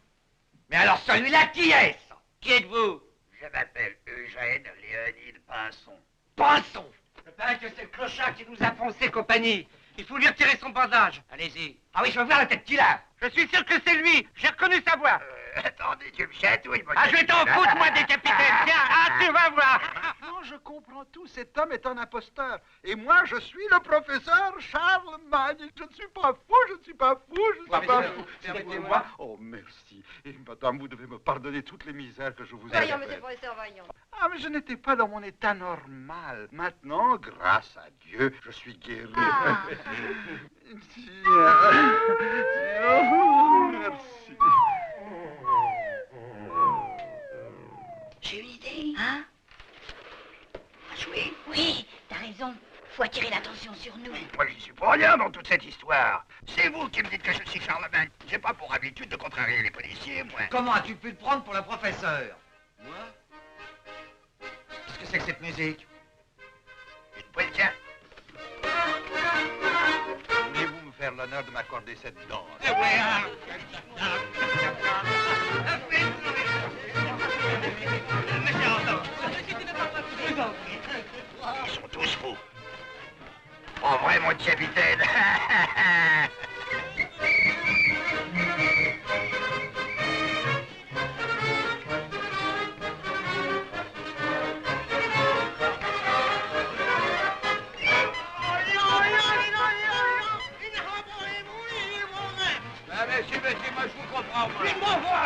Mais alors celui-là, qui est-ce? Qui êtes-vous? Je m'appelle Eugène Léonide Pinson. Pinson! Je parie que c'est le clochard qui nous a foncé compagnie. Il faut lui retirer son bandage. Allez-y. Ah oui, je veux voir la tête qu'il a. Je suis sûr que c'est lui. J'ai reconnu sa voix. Attendez, tu me chatouilles, mon Ah, je vais t'en foutre, moi, des capitaines. Tiens, tu vas voir. Maintenant, je comprends tout. Cet homme est un imposteur. Et moi, je suis le professeur Charlemagne. Je ne suis pas fou, je ne suis pas fou, je ne suis pas fou. C'est pour moi. Oh, merci. Et madame, vous devez me pardonner toutes les misères que je vous ai Voyons, faites. monsieur le professeur, voyons. Ah, mais je n'étais pas dans mon état normal. Maintenant, grâce à Dieu, je suis guéri. Ah. Merci. J'ai une idée. Hein? À jouer? Oui, t'as raison. Faut attirer l'attention sur nous. Moi, j'y suis pour rien dans toute cette histoire. C'est vous qui me dites que je suis Charlemagne. J'ai pas pour habitude de contrarier les policiers, moi. Comment as-tu pu te prendre pour le professeur? Moi? Qu'est-ce que c'est que cette musique? Une policière. Voulez-vous me faire l'honneur de m'accorder cette danse? Eh oui, Ils sont tous fous. En vrai, mon capitaine. Monsieur, moi je vous comprends, moi.